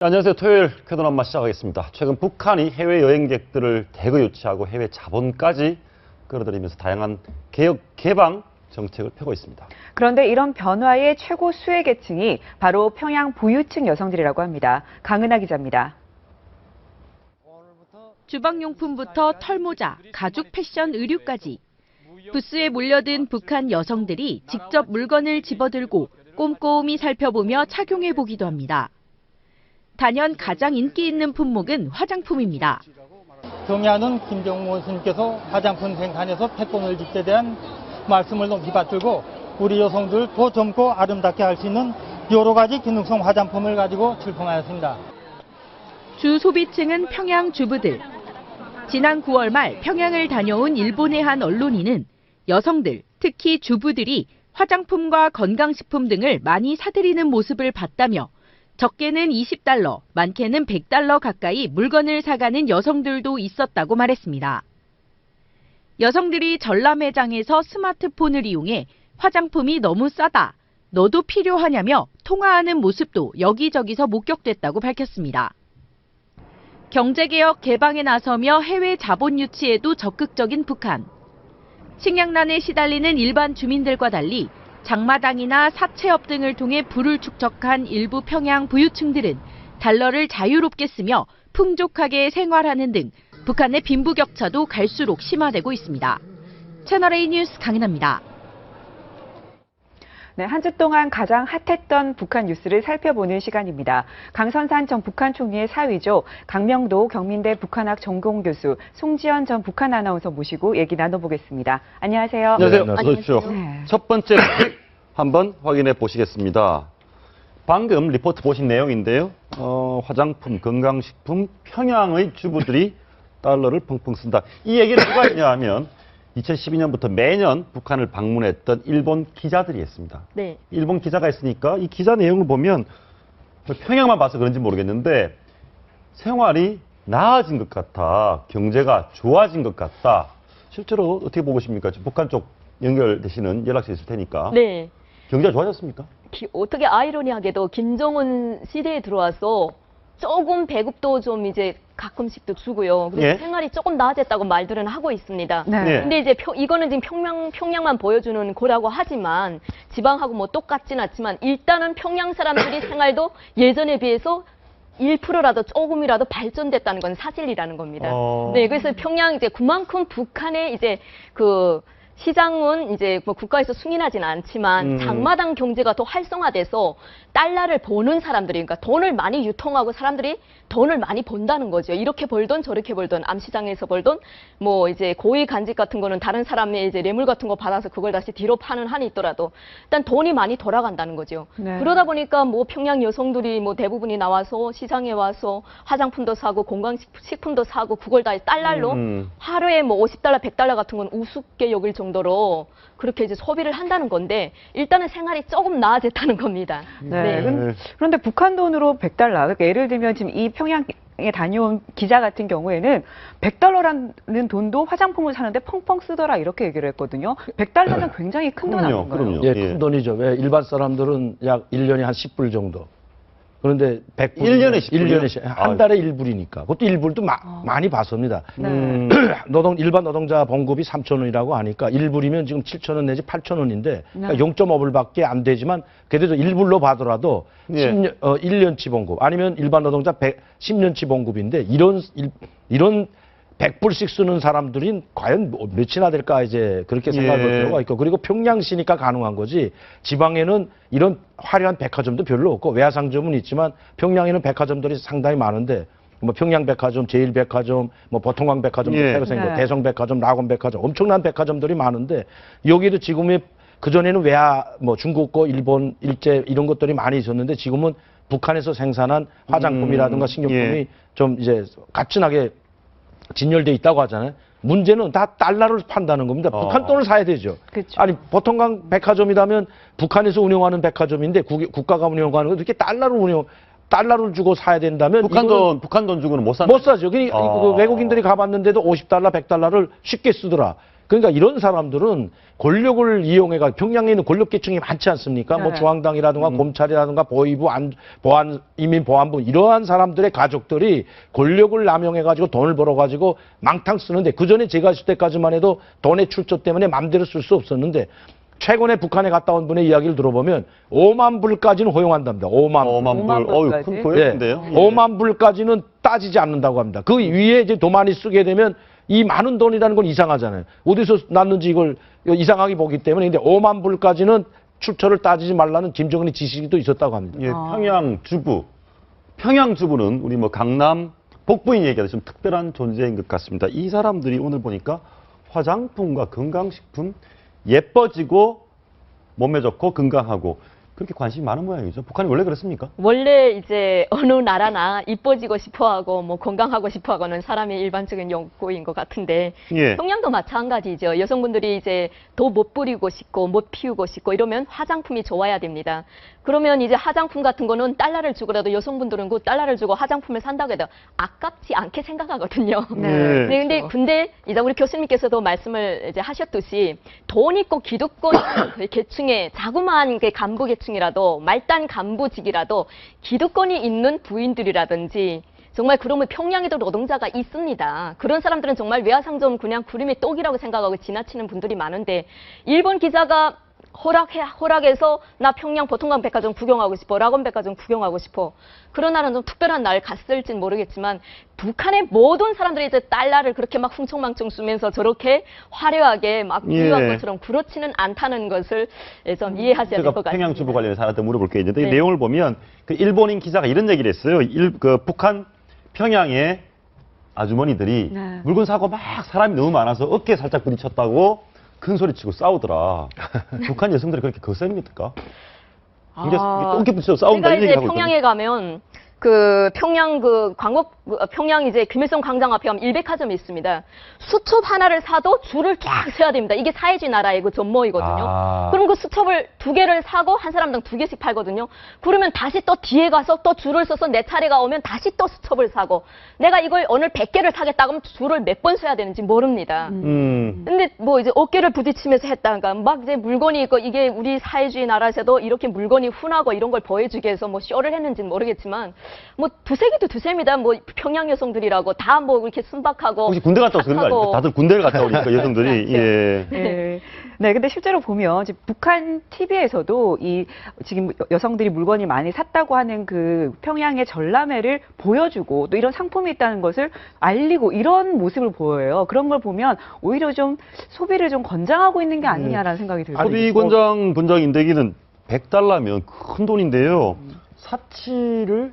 안녕하세요. 토요일 쾌도남마 시작하겠습니다. 최근 북한이 해외 여행객들을 대거 유치하고 해외 자본까지 끌어들이면서 다양한 개혁, 개방 정책을 펴고 있습니다. 그런데 이런 변화의 최고 수혜 계층이 바로 평양 부유층 여성들이라고 합니다. 강은하 기자입니다. 주방용품부터 털모자, 가죽 패션 의류까지 부스에 몰려든 북한 여성들이 직접 물건을 집어들고 꼼꼼히 살펴보며 착용해보기도 합니다. 단연 가장 인기 있는 품목은 화장품입니다. 경의하는 김정은 스님께서 화장품 생산에서 패권을 집에 대한 말씀을 높이 받들고 우리 여성들 더 젊고 아름답게 할 수 있는 여러 가지 기능성 화장품을 가지고 출품하였습니다. 주 소비층은 평양 주부들. 지난 9월 말 평양을 다녀온 일본의 한 언론인은 여성들, 특히 주부들이 화장품과 건강식품 등을 많이 사들이는 모습을 봤다며 적게는 $20, 많게는 $100 가까이 물건을 사가는 여성들도 있었다고 말했습니다. 여성들이 전람 매장에서 스마트폰을 이용해 화장품이 너무 싸다, 너도 필요하냐며 통화하는 모습도 여기저기서 목격됐다고 밝혔습니다. 경제개혁 개방에 나서며 해외 자본 유치에도 적극적인 북한. 식량난에 시달리는 일반 주민들과 달리 장마당이나 사채업 등을 통해 부를 축적한 일부 평양 부유층들은 달러를 자유롭게 쓰며 풍족하게 생활하는 등 북한의 빈부격차도 갈수록 심화되고 있습니다. 채널A 뉴스 강인하입니다. 네, 한 주 동안 가장 핫했던 북한 뉴스를 살펴보는 시간입니다. 강선산 전 북한 총리의 사위죠. 강명도 경민대 북한학 전공교수 송지연 전 북한 아나운서 모시고 얘기 나눠보겠습니다. 안녕하세요. 안녕하세요. 어서 오십시오. 네. 첫 번째 한번 확인해 보시겠습니다. 방금 리포트 보신 내용인데요. 화장품, 건강식품, 평양의 주부들이 달러를 펑펑 쓴다. 이 얘기를 누가 했냐 하면 2012년부터 매년 북한을 방문했던 일본 기자들이 했습니다. 네. 일본 기자가 했으니까 이 기자 내용을 보면 평양만 봐서 그런지 모르겠는데 생활이 나아진 것 같아. 경제가 좋아진 것 같다. 실제로 어떻게 보고 계십니까? 북한 쪽 연결되시는 연락처 있을 테니까. 네. 경제가 좋아졌습니까? 어떻게 아이러니하게도 김정은 시대에 들어와서 조금 배급도 좀 이제 가끔씩도 주고요. 그래서 예. 생활이 조금 나아졌다고 말들은 하고 있습니다. 네. 네. 근데 이제 이거는 지금 평양만 보여주는 거라고 하지만 지방하고 뭐 똑같진 않지만 일단은 평양 사람들이 생활도 예전에 비해서 1%라도 조금이라도 발전됐다는 건 사실이라는 겁니다. 네, 그래서 평양 이제 그만큼 북한의 이제 그 시장은 이제 뭐 국가에서 승인하지는 않지만 장마당 경제가 더 활성화돼서 달러를 버는 사람들이, 그러니까 돈을 많이 유통하고 사람들이 돈을 많이 번다는 거죠. 이렇게 벌던 저렇게 벌던 암시장에서 벌던 뭐 이제 고위 간직 같은 거는 다른 사람의 이제 뇌물 같은 거 받아서 그걸 다시 뒤로 파는 한이 있더라도 일단 돈이 많이 돌아간다는 거죠. 네. 그러다 보니까 뭐 평양 여성들이 뭐 대부분이 나와서 시장에 와서 화장품도 사고 건강식품도 사고 그걸 다 달러로 하루에 뭐 $50, $100 같은 건 우습게 여길 정도로 그렇게 이제 소비를 한다는 건데 일단은 생활이 조금 나아졌다는 겁니다. 네. 그런데 북한 돈으로 $100, 그러니까 예를 들면 지금 이 평양에 다녀온 기자 같은 경우에는 $100라는 돈도 화장품을 사는데 펑펑 쓰더라 이렇게 얘기를 했거든요. $100는 굉장히 큰 돈 아닌가요? 그럼요. 예, 큰 돈이죠. 왜 일반 사람들은 약 1년에 한 10불 정도. 그런데 100불. 1년에 10불 이요? 1년에 한 달에 1불이니까. 그것도 1불도 많이 받습니다. 네. 일반 노동자 봉급이 3,000원이라고 하니까 1불이면 지금 7,000원 내지 8,000원인데 그러니까 네. 0.5불밖에 안 되지만 그래도 1불로 받더라도 예. 1년치 봉급 아니면 일반 노동자 10년치 봉급인데 이런 100불씩 쓰는 사람들이 과연 몇이나 될까 이제 그렇게 생각해 볼 예. 필요가 있고 그리고 평양시니까 가능한 거지 지방에는 이런 화려한 백화점도 별로 없고 외화상점은 있지만 평양에는 백화점들이 상당히 많은데 뭐 평양백화점, 제일백화점, 뭐 보통광백화점, 예. 새로 생긴 네. 대성백화점, 낙원백화점 엄청난 백화점들이 많은데 여기도 지금의 그전에는 외화 뭐 중국 거, 일본 일제 이런 것들이 많이 있었는데 지금은 북한에서 생산한 화장품이라든가 식료품이 예. 좀 이제 값진하게 진열돼 있다고 하잖아요. 문제는 다 달러를 판다는 겁니다. 북한 돈을 사야 되죠. 그렇죠. 아니 보통강 백화점이라면 북한에서 운영하는 백화점인데 국가가 운영하는 거 이렇게 달러를 주고 사야 된다면 북한 돈 주고는 못 사는 못 사죠. 그 외국인들이 가봤는데도 $50, $100를 쉽게 쓰더라. 그러니까 이런 사람들은 권력을 이용해가 평양에 있는 권력계층이 많지 않습니까? 뭐 네. 중앙당이라든가 검찰이라든가 보위부, 보안, 이민보안부 이러한 사람들의 가족들이 권력을 남용해가지고 돈을 벌어가지고 망탕 쓰는데 그 전에 제가 있을 때까지만 해도 돈의 출처 때문에 맘대로 쓸 수 없었는데 최근에 북한에 갔다 온 분의 이야기를 들어보면 5만 불까지는 허용한답니다. 5만 불. 5만 불. 5만 불까지? 큰 고액인데요. 예. 5만 불까지는 따지지 않는다고 합니다. 그 위에 이제 더 많이 쓰게 되면 이 많은 돈이라는 건 이상하잖아요. 어디서 났는지 이걸 이상하게 보기 때문에 근데 5만 불까지는 출처를 따지지 말라는 김정은의 지시도 있었다고 합니다. 예, 평양 주부는 우리 뭐 강남 북부인 얘기하듯이 좀 특별한 존재인 것 같습니다. 이 사람들이 오늘 보니까 화장품과 건강식품 예뻐지고 몸에 좋고 건강하고 그렇게 관심이 많은 모양이죠. 북한이 원래 그랬습니까? 원래 이제 어느 나라나 이뻐지고 싶어하고 뭐 건강하고 싶어하고는 사람의 일반적인 욕구인 것 같은데 예. 평양도 마찬가지죠. 여성분들이 이제 더 못 부리고 싶고 못 피우고 싶고 이러면 화장품이 좋아야 됩니다. 그러면 이제 화장품 같은 거는 달러를 주고라도 여성분들은 그 달러를 주고 화장품을 산다고 해도 아깝지 않게 생각하거든요. 네. 네, 근데 이제 우리 교수님께서도 말씀을 이제 하셨듯이 돈 있고 기득권 그 계층의 자그마한 그 간부 계층이라도 말단 간부직이라도 기득권이 있는 부인들이라든지 정말 그러면 평양에도 노동자가 있습니다. 그런 사람들은 정말 외화상점 그냥 구름의 떡이라고 생각하고 지나치는 분들이 많은데 일본 기자가 허락해서 나 평양 보통강 백화점 구경하고 싶어, 락원 백화점 구경하고 싶어. 그런 날은 좀 특별한 날 갔을진 모르겠지만 북한의 모든 사람들이 이제 달러를 그렇게 막 흥청망청 쓰면서 저렇게 화려하게 막 부유한 예. 것처럼 그렇지는 않다는 것을 좀 이해하셔야 될 제가 것 같습니다. 평양 주부 관련해서 하나 더 물어볼 게 있는데 이 네. 내용을 보면 그 일본인 기자가 이런 얘기를 했어요. 북한 평양의 아주머니들이 네. 물건 사고 막 사람이 너무 많아서 어깨에 살짝 부딪혔다고 큰 소리 치고 싸우더라. 북한 여성들이 그렇게 거셉니까? 이게 어깨 부딪혀 싸운다 제가 이 이제 얘기 하고 있거든요. 평양에 가면 그 평양 그 광복 평양 이제 김일성 광장 앞에 가면 일백화점이 있습니다. 수첩 하나를 사도 줄을 쫙 서야 됩니다. 이게 사회주의 나라의 그 전모이거든요. 아. 그럼 그 수첩을 2개를 사고 한 사람당 2개씩 팔거든요. 그러면 다시 또 뒤에 가서 또 줄을 서서 내 차례가 오면 다시 또 수첩을 사고 내가 이걸 오늘 100개를 사겠다 그러면 줄을 몇 번 서야 되는지 모릅니다. 근데 뭐 이제 어깨를 부딪히면서 했다니까 막 이제 물건이 있고 이게 우리 사회주의 나라에서도 이렇게 물건이 훈하고 이런 걸 보여주기 위해서 뭐 쇼를 했는지는 모르겠지만 뭐 두세 개도 두세입니다. 뭐 평양 여성들이라고 다 뭐 이렇게 순박하고 혹시 군대 갔다 오서 그런 거 아닙니까? 착하고. 다들 군대를 갔다 오니까 여성들이 예. 네. 네, 근데 실제로 보면 지금 북한 TV에서도 이 지금 여성들이 물건이 많이 샀다고 하는 그 평양의 전람회를 보여주고 또 이런 상품이 있다는 것을 알리고 이런 모습을 보여요. 그런 걸 보면 오히려 좀 소비를 좀 권장하고 있는 게 아니냐라는 생각이 들거든요. 소비 권장 분장 인대기는 100달러면 큰 돈인데요. 사치를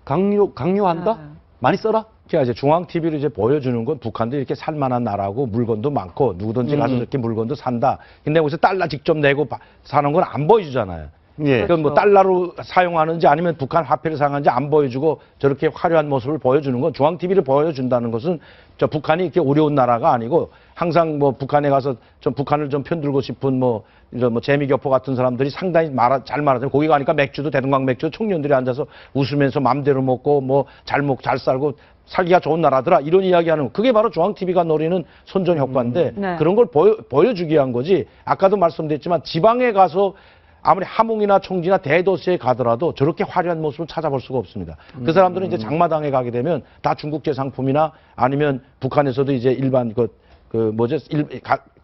강요한다? 아. 많이 써라? 그러니까 이제 중앙 TV로 이제 보여주는 건 북한도 이렇게 살만한 나라고 물건도 많고 누구든지 가서 이렇게 물건도 산다. 근데 여기서 달러 직접 내고 사는 건 안 보여주잖아요. 예. 그건 뭐 달러로 사용하는지 아니면 북한 화폐를 사용하는지 안 보여주고 저렇게 화려한 모습을 보여주는 건 중앙 TV를 보여준다는 것은 저 북한이 이렇게 어려운 나라가 아니고 항상 뭐 북한에 가서 좀 북한을 좀 편들고 싶은 뭐 이런 뭐 재미교포 같은 사람들이 상당히 잘 말하잖아요. 거기 가니까 맥주도 대동강 맥주 청년들이 앉아서 웃으면서 맘대로 먹고 뭐 잘 살고 살기가 좋은 나라더라 이런 이야기하는 그게 바로 중앙 TV가 노리는 선전 효과인데 네. 그런 걸 보여주기 위한 거지. 아까도 말씀드렸지만 지방에 가서 아무리 함흥이나 청지나 대도시에 가더라도 저렇게 화려한 모습을 찾아볼 수가 없습니다. 그 사람들은 이제 장마당에 가게 되면 다 중국제 상품이나 아니면 북한에서도 이제 일반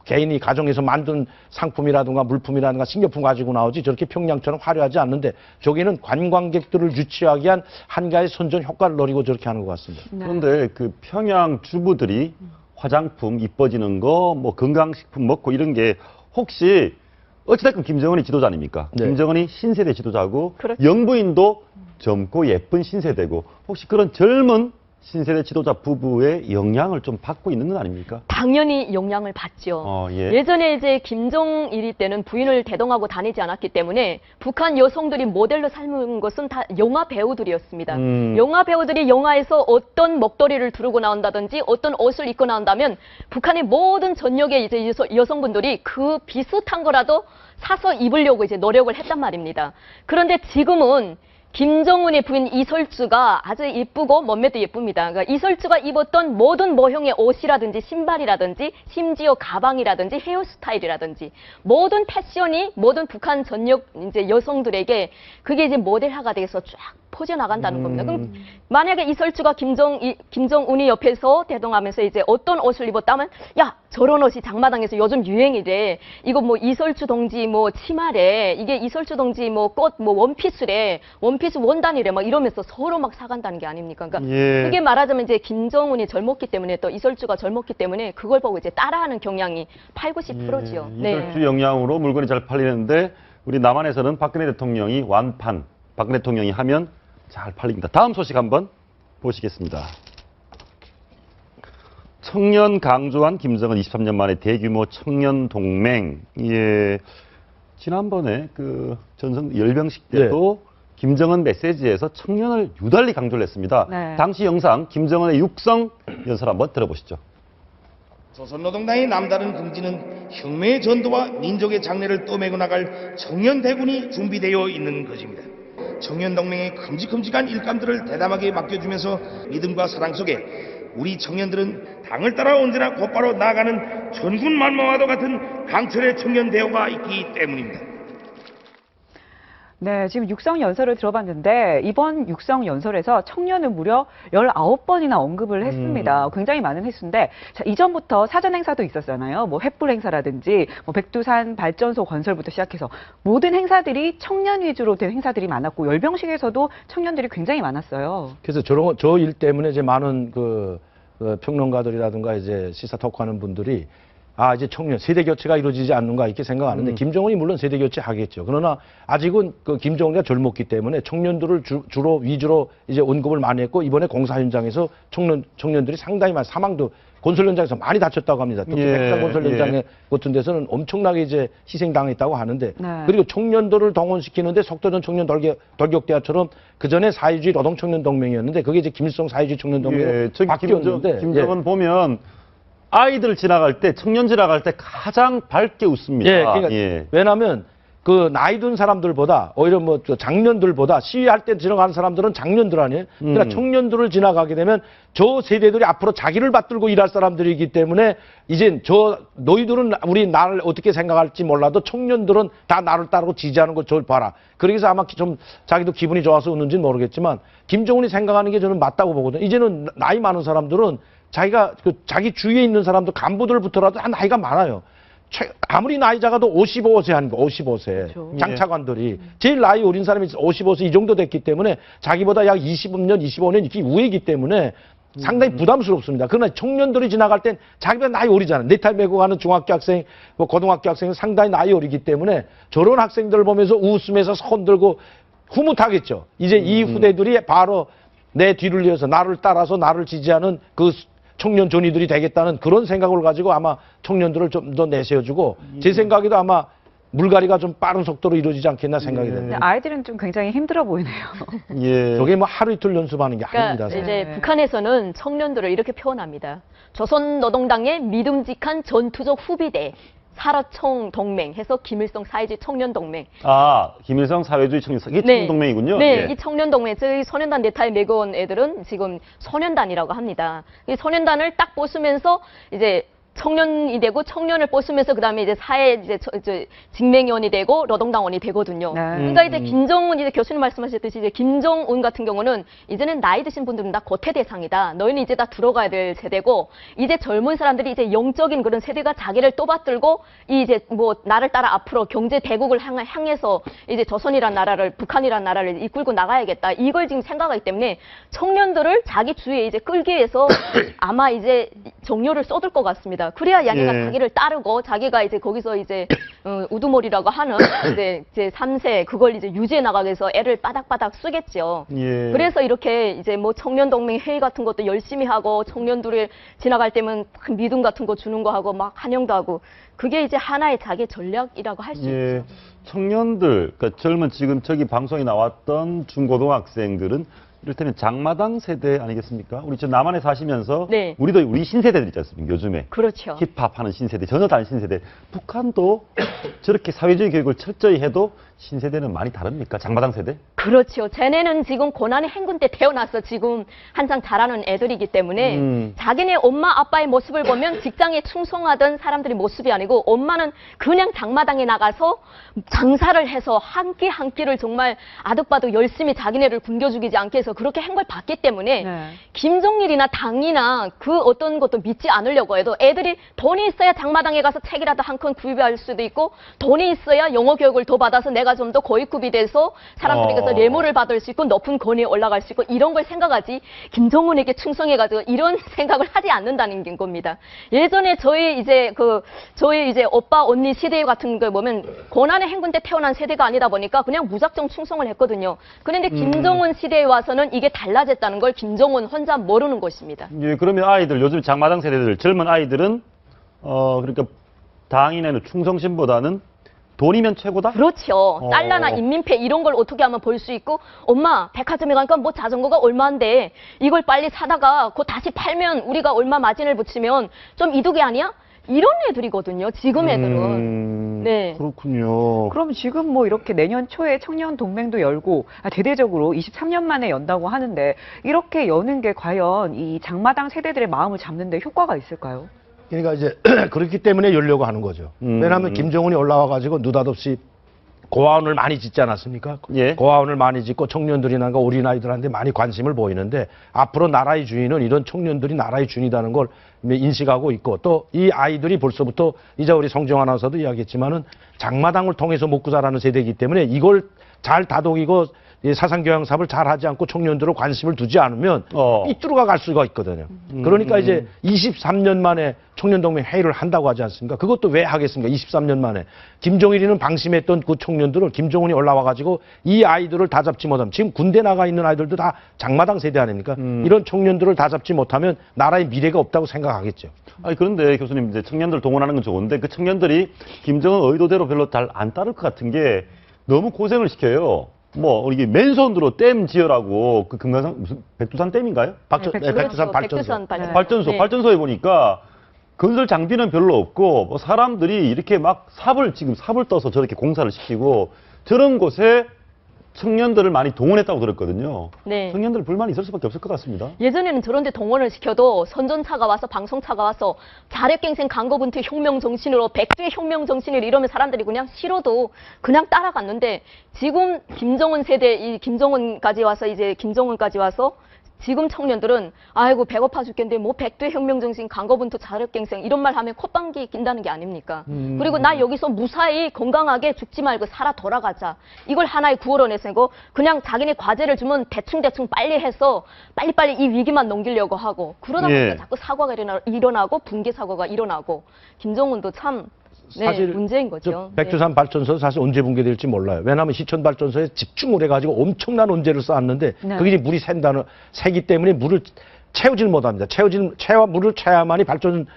개인이 가정에서 만든 상품이라든가 물품이라든가 식료품 가지고 나오지 저렇게 평양처럼 화려하지 않는데 저기는 관광객들을 유치하기 위한 한가의 선전 효과를 노리고 저렇게 하는 것 같습니다. 네. 그런데 그 평양 주부들이 화장품 이뻐지는 거, 뭐 건강식품 먹고 이런 게 혹시 어찌됐건 김정은이 지도자 아닙니까? 네. 김정은이 신세대 지도자고 그렇죠. 영부인도 젊고 예쁜 신세대고 혹시 그런 젊은 신세대 지도자 부부의 영향을 좀 받고 있는 건 아닙니까? 당연히 영향을 받죠. 예. 예전에 이제 김정일 때는 부인을 대동하고 다니지 않았기 때문에 북한 여성들이 모델로 삶은 것은 다 영화 배우들이었습니다. 영화 배우들이 영화에서 어떤 먹도리를 두르고 나온다든지 어떤 옷을 입고 나온다면 북한의 모든 전역의 이제 여성분들이 그 비슷한 거라도 사서 입으려고 이제 노력을 했단 말입니다. 그런데 지금은 김정은의 부인 이설주가 아주 예쁘고 몸매도 예쁩니다. 그러니까 이설주가 입었던 모든 모형의 옷이라든지 신발이라든지 심지어 가방이라든지 헤어스타일이라든지 모든 패션이 모든 북한 전역 이제 여성들에게 그게 이제 모델화가 돼서 쫙 퍼져나간다는 겁니다. 그럼 만약에 이설주가 김정은이 옆에서 대동하면서 이제 어떤 옷을 입었다면 야 저런 옷이 장마당에서 요즘 유행이래. 이거 뭐 이설주 동지 뭐 치마래. 이게 이설주 동지 뭐 꽃 뭐 원피스래. 원피스 원단이래. 막 이러면서 서로 막 사간다는 게 아닙니까? 그러니까 예. 그게 말하자면 이제 김정은이 젊었기 때문에 또 이설주가 젊었기 때문에 그걸 보고 이제 따라하는 경향이 80~90%죠. 이설주 영향으로 물건이 잘 팔리는데 우리 남한에서는 박근혜 대통령이 완판, 박근혜 대통령이 하면 잘 팔립니다. 다음 소식 한번 보시겠습니다. 청년 강조한 김정은 23년 만에 대규모 청년 동맹. 예. 지난번에 그 전성 열병식 때도 김정은 메시지에서 청년을 유달리 강조를 했습니다. 네. 당시 영상 김정은의 육성 연설 한번 들어보시죠. 조선노동당의 남다른 긍지는 혁명의 전도와 민족의 장래를 떠매고 나갈 청년 대군이 준비되어 있는 것입니다. 청년 동맹의 큼직큼직한 일감들을 대담하게 맡겨주면서 믿음과 사랑 속에 우리 청년들은 당을 따라 언제나 곧바로 나아가는 전군만마와도 같은 강철의 청년 대우가 있기 때문입니다. 네, 지금 육성 연설을 들어봤는데 이번 육성 연설에서 청년을 무려 19번이나 언급을 했습니다. 굉장히 많은 횟수인데 자, 이전부터 사전 행사도 있었잖아요. 뭐 횃불 행사라든지 뭐 백두산 발전소 건설부터 시작해서 모든 행사들이 청년 위주로 된 행사들이 많았고 열병식에서도 청년들이 굉장히 많았어요. 그래서 저 일 때문에 이제 많은 그 평론가들이라든가 이제 시사 토크하는 분들이 아, 이제 청년, 세대 교체가 이루어지지 않는가 이렇게 생각하는데 김정은이 물론 세대 교체 하겠죠. 그러나 아직은 그 김정은이가 젊었기 때문에 청년들을 주로 위주로 이제 언급을 많이 했고 이번에 공사 현장에서 청년들이 상당히 많이 사망도 건설 현장에서 많이 다쳤다고 합니다. 특히 백산 건설 현장에 같은 데서는 엄청나게 이제 희생당했다고 하는데 그리고 청년들을 동원시키는데 속도전 청년 돌격대화처럼 그 전에 사회주의 노동청년 동맹이었는데 그게 이제 김일성 사회주의 청년 동맹으로 바뀌었는데 김정은 보면 아이들 지나갈 때, 청년 지나갈 때 가장 밝게 웃습니다. 예, 그러니까 왜냐하면 그 나이 든 사람들보다 오히려 뭐 장년들보다 시위할 때 지나가는 사람들은 장년들 아니에요. 그러니까 청년들을 지나가게 되면 저 세대들이 앞으로 자기를 받들고 일할 사람들이기 때문에 이젠 저 너희들은 우리 나를 어떻게 생각할지 몰라도 청년들은 다 나를 따르고 지지하는 걸 저 봐라. 그래서 아마 좀 자기도 기분이 좋아서 웃는지는 모르겠지만 김정은이 생각하는 게 저는 맞다고 보거든요. 이제는 나이 많은 사람들은 자기가 자기 주위에 있는 사람들 간부들부터라도 다 나이가 많아요. 아무리 나이 작아도 55세 아닙니까? 55세. 그렇죠. 장차관들이. 제일 나이 어린 사람이 55세 이 정도 됐기 때문에 자기보다 약 20년, 25년 이렇게 우회이기 때문에 상당히 부담스럽습니다. 그러나 청년들이 지나갈 땐 자기보다 나이 어리잖아요. 넥타이 메고 가는 중학교 학생, 뭐 고등학교 학생은 상당히 나이 어리기 때문에 저런 학생들 보면서 웃으면서 손 들고 흐뭇하겠죠. 이제 이 후대들이 바로 내 뒤를 이어서 나를 따라서 나를 지지하는 그 청년 존이들이 되겠다는 그런 생각을 가지고 아마 청년들을 좀 더 내세워주고 제 생각에도 아마 물갈이가 좀 빠른 속도로 이루어지지 않겠나 생각이 됩니다. 아이들은 좀 굉장히 힘들어 보이네요. 예. 저게 뭐 하루 이틀 연습하는 게 그러니까 아닙니다. 이제 북한에서는 청년들을 이렇게 표현합니다. 조선노동당의 믿음직한 전투적 후비대. 사라청 동맹 해서 김일성 사회주의 청년 동맹. 아, 김일성 사회주의 청년, 이게 청년 동맹이군요. 네, 이 청년 동맹, 저희 소년단 넥타이 메고 온 애들은 지금 소년단이라고 합니다. 이 소년단을 딱 뽑으면서 이제 청년이 되고 청년을 뽑으면서 그다음에 이제 사회 이제 직맹위원이 되고 노동당원이 되거든요. 그러니까 이제 김정은 이제 교수님 말씀하셨듯이 이제 김정은 같은 경우는 이제는 나이 드신 분들은 다 고퇴 대상이다. 너희는 이제 다 들어가야 될 세대고 이제 젊은 사람들이 이제 영적인 그런 세대가 자기를 또받들고 이제 뭐 나를 따라 앞으로 경제 대국을 향해서 이제 조선이란 나라를 북한이란 나라를 이끌고 나가야겠다. 이걸 지금 생각하기 때문에 청년들을 자기 주위에 이제 끌기 위해서 아마 이제 정료를 쏟을 것 같습니다. 그래야 야니가 자기를 따르고 자기가 이제 거기서 이제 우두머리라고 하는 이제 제 3세 그걸 이제 유지해 나가기 위해서 애를 바닥바닥 쓰겠죠. 그래서 이렇게 이제 뭐 청년 동맹 회의 같은 것도 열심히 하고 청년들을 지나갈 때면 믿음 같은 거 주는 거 하고 막 환영도 하고 그게 이제 하나의 자기 전략이라고 할 수 있죠. 청년들, 그러니까 젊은 지금 저기 방송에 나왔던 중고등학생들은 이를테면 장마당 세대 아니겠습니까? 우리 저 남한에 사시면서 우리도 우리 신세대들 있지 않습니까? 요즘에 그렇죠. 힙합하는 신세대, 전혀 다른 신세대. 북한도 저렇게 사회주의 교육을 철저히 해도 신세대는 많이 다릅니까? 장마당 세대? 그렇죠. 쟤네는 지금 고난의 행군 때 태어나서 지금 한창 자라는 애들이기 때문에 자기네 엄마 아빠의 모습을 보면 직장에 충성하던 사람들의 모습이 아니고 엄마는 그냥 장마당에 나가서 장사를 해서 한 끼 한 끼를 정말 아득바득 열심히 자기네를 굶겨 죽이지 않게 해서 그렇게 행복을 받기 때문에 네. 김정일이나 당이나 그 어떤 것도 믿지 않으려고 해도 애들이 돈이 있어야 장마당에 가서 책이라도 한 권 구입할 수도 있고 돈이 있어야 영어 교육을 더 받아서 내가 좀 더 고위급이 돼서 사람들에게서 뇌물을 받을 수 있고 높은 권위에 올라갈 수 있고 이런 걸 생각하지 김정은에게 충성해가지고 이런 생각을 하지 않는다는 겁니다. 예전에 저희 이제 오빠 언니 시대 같은 걸 보면 고난의 행군 때 태어난 세대가 아니다 보니까 그냥 무작정 충성을 했거든요. 그런데 김정은 시대에 와서는 이게 달라졌다는 걸 김정은 혼자 모르는 것입니다. 예, 그러면 아이들, 요즘 장마당 세대들, 젊은 아이들은, 그러니까 당인에는 충성심보다는 돈이면 최고다? 그렇죠. 달러나 인민폐 이런 걸 어떻게 하면 볼 수 있고 엄마 백화점에 가니까 뭐 자전거가 얼마인데 이걸 빨리 사다가 그거 다시 팔면 우리가 얼마 마진을 붙이면 좀 이득이 아니야? 이런 애들이거든요. 지금 애들은. 네. 그렇군요. 그럼 지금 뭐 이렇게 내년 초에 청년 동맹도 열고 대대적으로 23년 만에 연다고 하는데 이렇게 여는 게 과연 이 장마당 세대들의 마음을 잡는 데 효과가 있을까요? 그러니까 이제 그렇기 때문에 열려고 하는 거죠. 왜냐하면 김정은이 올라와가지고 느닷없이 고아원을 많이 짓지 않았습니까? 예. 고아원을 많이 짓고 청년들이나 어린아이들한테 많이 관심을 보이는데 앞으로 나라의 주인은 이런 청년들이 나라의 주인이라는 걸 인식하고 있고 또 이 아이들이 벌써부터 이제 우리 성정 아나운서도 이야기했지만은 장마당을 통해서 먹고 자라는 세대이기 때문에 이걸 잘 다독이고 사상교양 사업을 잘 하지 않고 청년들을 관심을 두지 않으면 삐뚤어가 갈 수가 있거든요. 그러니까 이제 23년 만에 청년동맹 회의를 한다고 하지 않습니까? 그것도 왜 하겠습니까? 23년 만에. 김정일이는 방심했던 그 청년들을 김정은이 올라와가지고 이 아이들을 다 잡지 못하면 지금 군대 나가 있는 아이들도 다 장마당 세대 아닙니까? 이런 청년들을 다 잡지 못하면 나라의 미래가 없다고 생각하겠죠. 아니, 그런데 교수님, 이제 청년들 동원하는 건 좋은데 그 청년들이 김정은 의도대로 별로 잘 안 따를 것 같은 게 너무 고생을 시켜요. 뭐 이게 맨손으로 댐 지으라고 그 금강산 무슨 백두산 댐인가요? 백두산 발전소. 발전소. 네. 발전소에 보니까 건설 장비는 별로 없고 뭐 사람들이 이렇게 막 삽을 떠서 저렇게 공사를 시키고 저런 곳에 청년들을 많이 동원했다고 들었거든요. 네. 청년들 불만이 있을 수밖에 없을 것 같습니다. 예전에는 저런데 동원을 시켜도 선전차가 와서 방송차가 와서 자력갱생 강거분투 혁명 정신으로 백두의 혁명 정신으로 이러면 사람들이 그냥 싫어도 그냥 따라갔는데 지금 김정은 세대 이 김정은까지 와서 지금 청년들은 아이고 배고파 죽겠는데 뭐 백두의 혁명 정신 강거분투 자력갱생 이런 말 하면 콧방귀 낀다는 게 아닙니까? 그리고 나 여기서 무사히 건강하게 죽지 말고 살아 돌아가자. 이걸 하나의 구호론에서고 그냥 자기네 과제를 주면 대충 빨리 해서 빨리빨리 이 위기만 넘기려고 하고 그러다 보니까 자꾸 사고가 일어나고 붕괴 사고가 일어나고 김정은도 참 사실 문제인 거죠. 백두산 발전소 사실 언제 붕괴될지 몰라요. 왜냐하면 시천 발전소에 집중을 해가지고 엄청난 원재를 쌓았는데 그게 물이 새기 때문에 물을 채우질 못합니다. 물을 채야만이 발전기를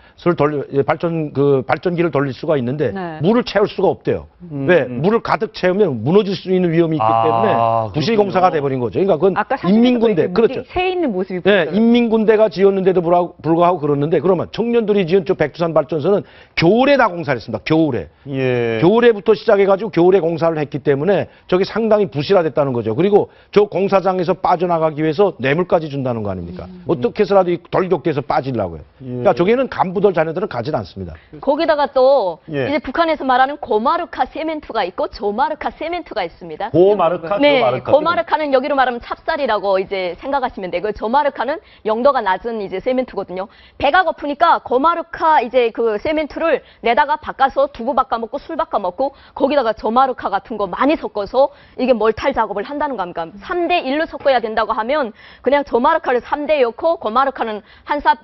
돌릴 수가 있는데 물을 채울 수가 없대요. 왜? 물을 가득 채우면 무너질 수 있는 위험이 있기 때문에 부실공사가 돼버린 거죠. 그러니까 그건 인민군대, 그렇죠. 새 있는 모습이 네, 인민군대가 지었는데도 불구하고 그러는데 그러면 청년들이 지은 저 백두산 발전소는 겨울에 다 공사를 했습니다. 겨울에. 예. 겨울에부터 시작해가지고 겨울에 공사를 했기 때문에 저게 상당히 부실화됐다는 거죠. 그리고 저 공사장에서 빠져나가기 위해서 뇌물까지 준다는 거 아닙니까? 어떻게 해서라도 이 돌격대에서 빠지려고요. 그러니까 저기는 간부들 자녀들은 가진 않습니다. 거기다가 또 이제 북한에서 말하는 고마르카 세멘트가 있고 저마르카 세멘트가 있습니다. 고마르카, 네, 저마르카. 고마르카는 여기로 말하면 찹쌀이라고 이제 생각하시면 되고 저마르카는 영도가 낮은 이제 세멘트거든요. 배가 고프니까 고마르카 이제 그 세멘트를 내다가 바꿔서 두부 바꿔 먹고 술 바꿔 먹고 거기다가 저마르카 같은 거 많이 섞어서 이게 멀탈 작업을 한다는 겁니다. 3대 1로 섞어야 된다고 하면 그냥 저마르카를 3대 넣고 고마르카는 한 삽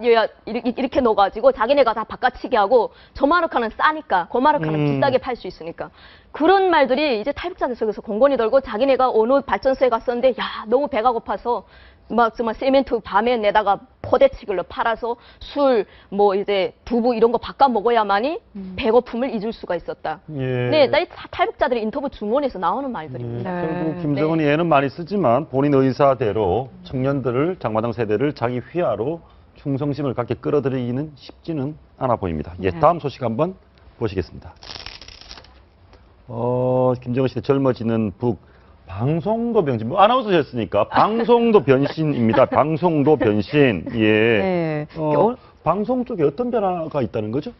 이렇게 넣어가지고 자기네가 다 바꿔치기 하고 저마르카는 싸니까 고마르카는 비싸게 팔 수 있으니까 그런 말들이 이제 탈북자들 속에서 공건이 돌고 자기네가 어느 발전소에 갔었는데 야 너무 배가 고파서 막 정말 세멘트 밤에 내다가 포대치기로 팔아서 술 뭐 이제 두부 이런 거 바꿔 먹어야만이 배고픔을 잊을 수가 있었다. 네, 탈북자들의 인터뷰 주문에서 나오는 말들입니다. 결국 김정은이 애는 많이 쓰지만 본인 의사대로 청년들을 장마당 세대를 자기 휘하로 충성심을 갖게 끌어들이기는 쉽지는 않아 보입니다. 예, 다음 소식 한번 보시겠습니다. 김정은 시대 젊어지는 북 방송도 변신, 뭐 아나운서셨으니까 방송도 변신입니다. 방송도 변신. 예. 네. 방송 쪽에 어떤 변화가 있다는 거죠?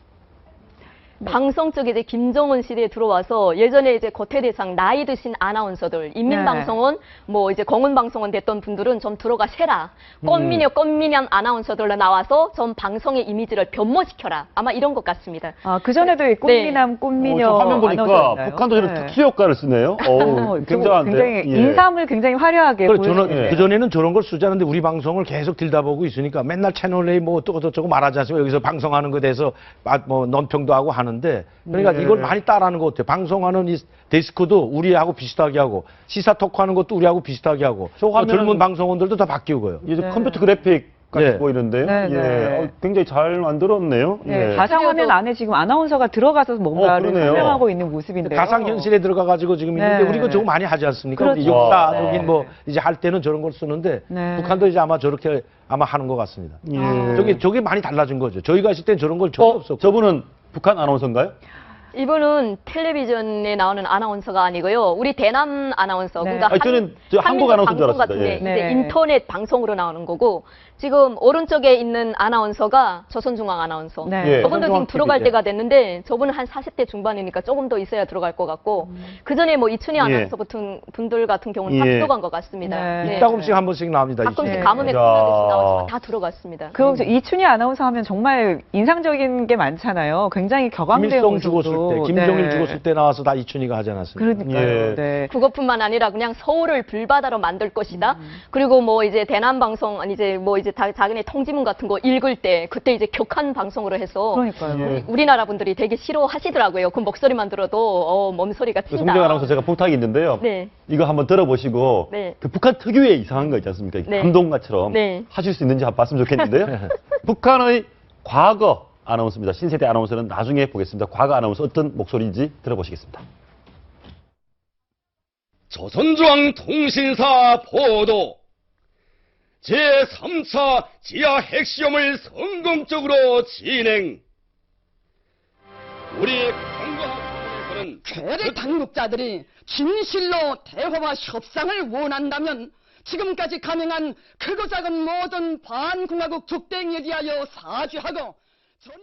방송 쪽에 이제 김정은 시대에 들어와서 예전에 이제 거태대상 나이 드신 아나운서들, 인민방송은 뭐 이제 공은방송은 됐던 분들은 좀 들어가셔라. 껌미녀 아나운서들 나와서 좀 방송의 이미지를 변모시켜라. 아마 이런 것 같습니다. 아, 그전에도 이 꽃미남, 꽃미녀 저 화면 보니까 아나운서였나요? 북한 도시는 네. 특수 효과를 쓰네요. 굉장한데. 굉장히 예. 인삼을 굉장히 화려하게 그래, 보여주는데. 그전에는 저런 걸 쓰지 않는데 우리 방송을 계속 들다보고 있으니까 맨날 채널A 뭐 어쩌고 말하지 않습니까? 여기서 방송하는 것에 대해서 뭐 논평도 하고 하는데 그러니까 예. 이걸 많이 따라하는 것 같아요. 방송하는 이 데스크도 우리하고 비슷하게 하고 시사 토크하는 것도 우리하고 비슷하게 하고 저 화면은- 젊은 방송원들도 다 바뀌고요. 이제 컴퓨터 그래픽 같이 네. 보이는데요. 네, 예. 네. 굉장히 잘 만들었네요. 네, 예. 가상화면 안에 지금 아나운서가 들어가서 뭔가를 그러네요. 설명하고 있는 모습인데요. 가상현실에 들어가가지고 지금 있는데 네. 우리가 저거 많이 하지 않습니까? 그렇죠. 우리 역사 네. 여긴 뭐 이제 할 때는 저런 걸 쓰는데 네. 북한도 이제 아마 저렇게 아마 하는 것 같습니다. 예. 저게 많이 달라진 거죠. 저희가 있을 땐 저런 걸 전혀 없었고. 저분은 북한 아나운서인가요? 이분은 텔레비전에 나오는 아나운서가 아니고요. 우리 대남 아나운서. 네. 그러니까 아니, 저는 저 한국 아나운서인 줄 방송 알았습니다. 같은데 예. 이제 네. 인터넷 방송으로 나오는 거고 지금 오른쪽에 있는 아나운서가 조선중앙 아나운서. 네. 예. 저분도 지금 조선중앙 들어갈 TV, 때가 됐는데 저분은 한 40대 중반이니까 조금 더 있어야 들어갈 것 같고 그 전에 뭐 이춘희 아나운서 같은 분들 같은 경우는 다 예. 들어간 것 같습니다. 네. 네. 이따금씩 한 번씩 나옵니다. 가끔씩 네. 가뭄에 야. 끝나듯이 나오지만 다 들어갔습니다. 그 이춘희 아나운서 하면 정말 인상적인 게 많잖아요. 굉장히 격앙된 김일성 죽었을 모습도. 때, 김정일 네. 죽었을 때 나와서 다 이춘희가 하지 않았습니까? 그러니까요. 예. 네. 그것뿐만 아니라 그냥 서울을 불바다로 만들 것이다. 그리고 뭐 이제 대남 방송 아니 이제 뭐 이제 자기네 통지문 같은 거 읽을 때 그때 이제 격한 방송으로 해서 그러니까요. 예. 우리나라 분들이 되게 싫어하시더라고요. 그 목소리만 들어도 몸소리가 그 튄다. 송정 아나운서 제가 부탁이 있는데요. 네. 이거 한번 들어보시고 네. 그 북한 특유의 이상한 거 있지 않습니까? 네. 감동가처럼 네. 하실 수 있는지 한번 봤으면 좋겠는데요. 북한의 과거 아나운서입니다. 신세대 아나운서는 나중에 보겠습니다. 과거 아나운서 어떤 목소리인지 들어보시겠습니다. 조선중앙 통신사 보도 제3차 지하 핵시험을 성공적으로 진행. 우리 강과학원에서는 괴뢰 당국자들이 진실로 대화와 협상을 원한다면 지금까지 감행한 크고 작은 모든 반공화국 죽대행에 대하여 사죄하고 전면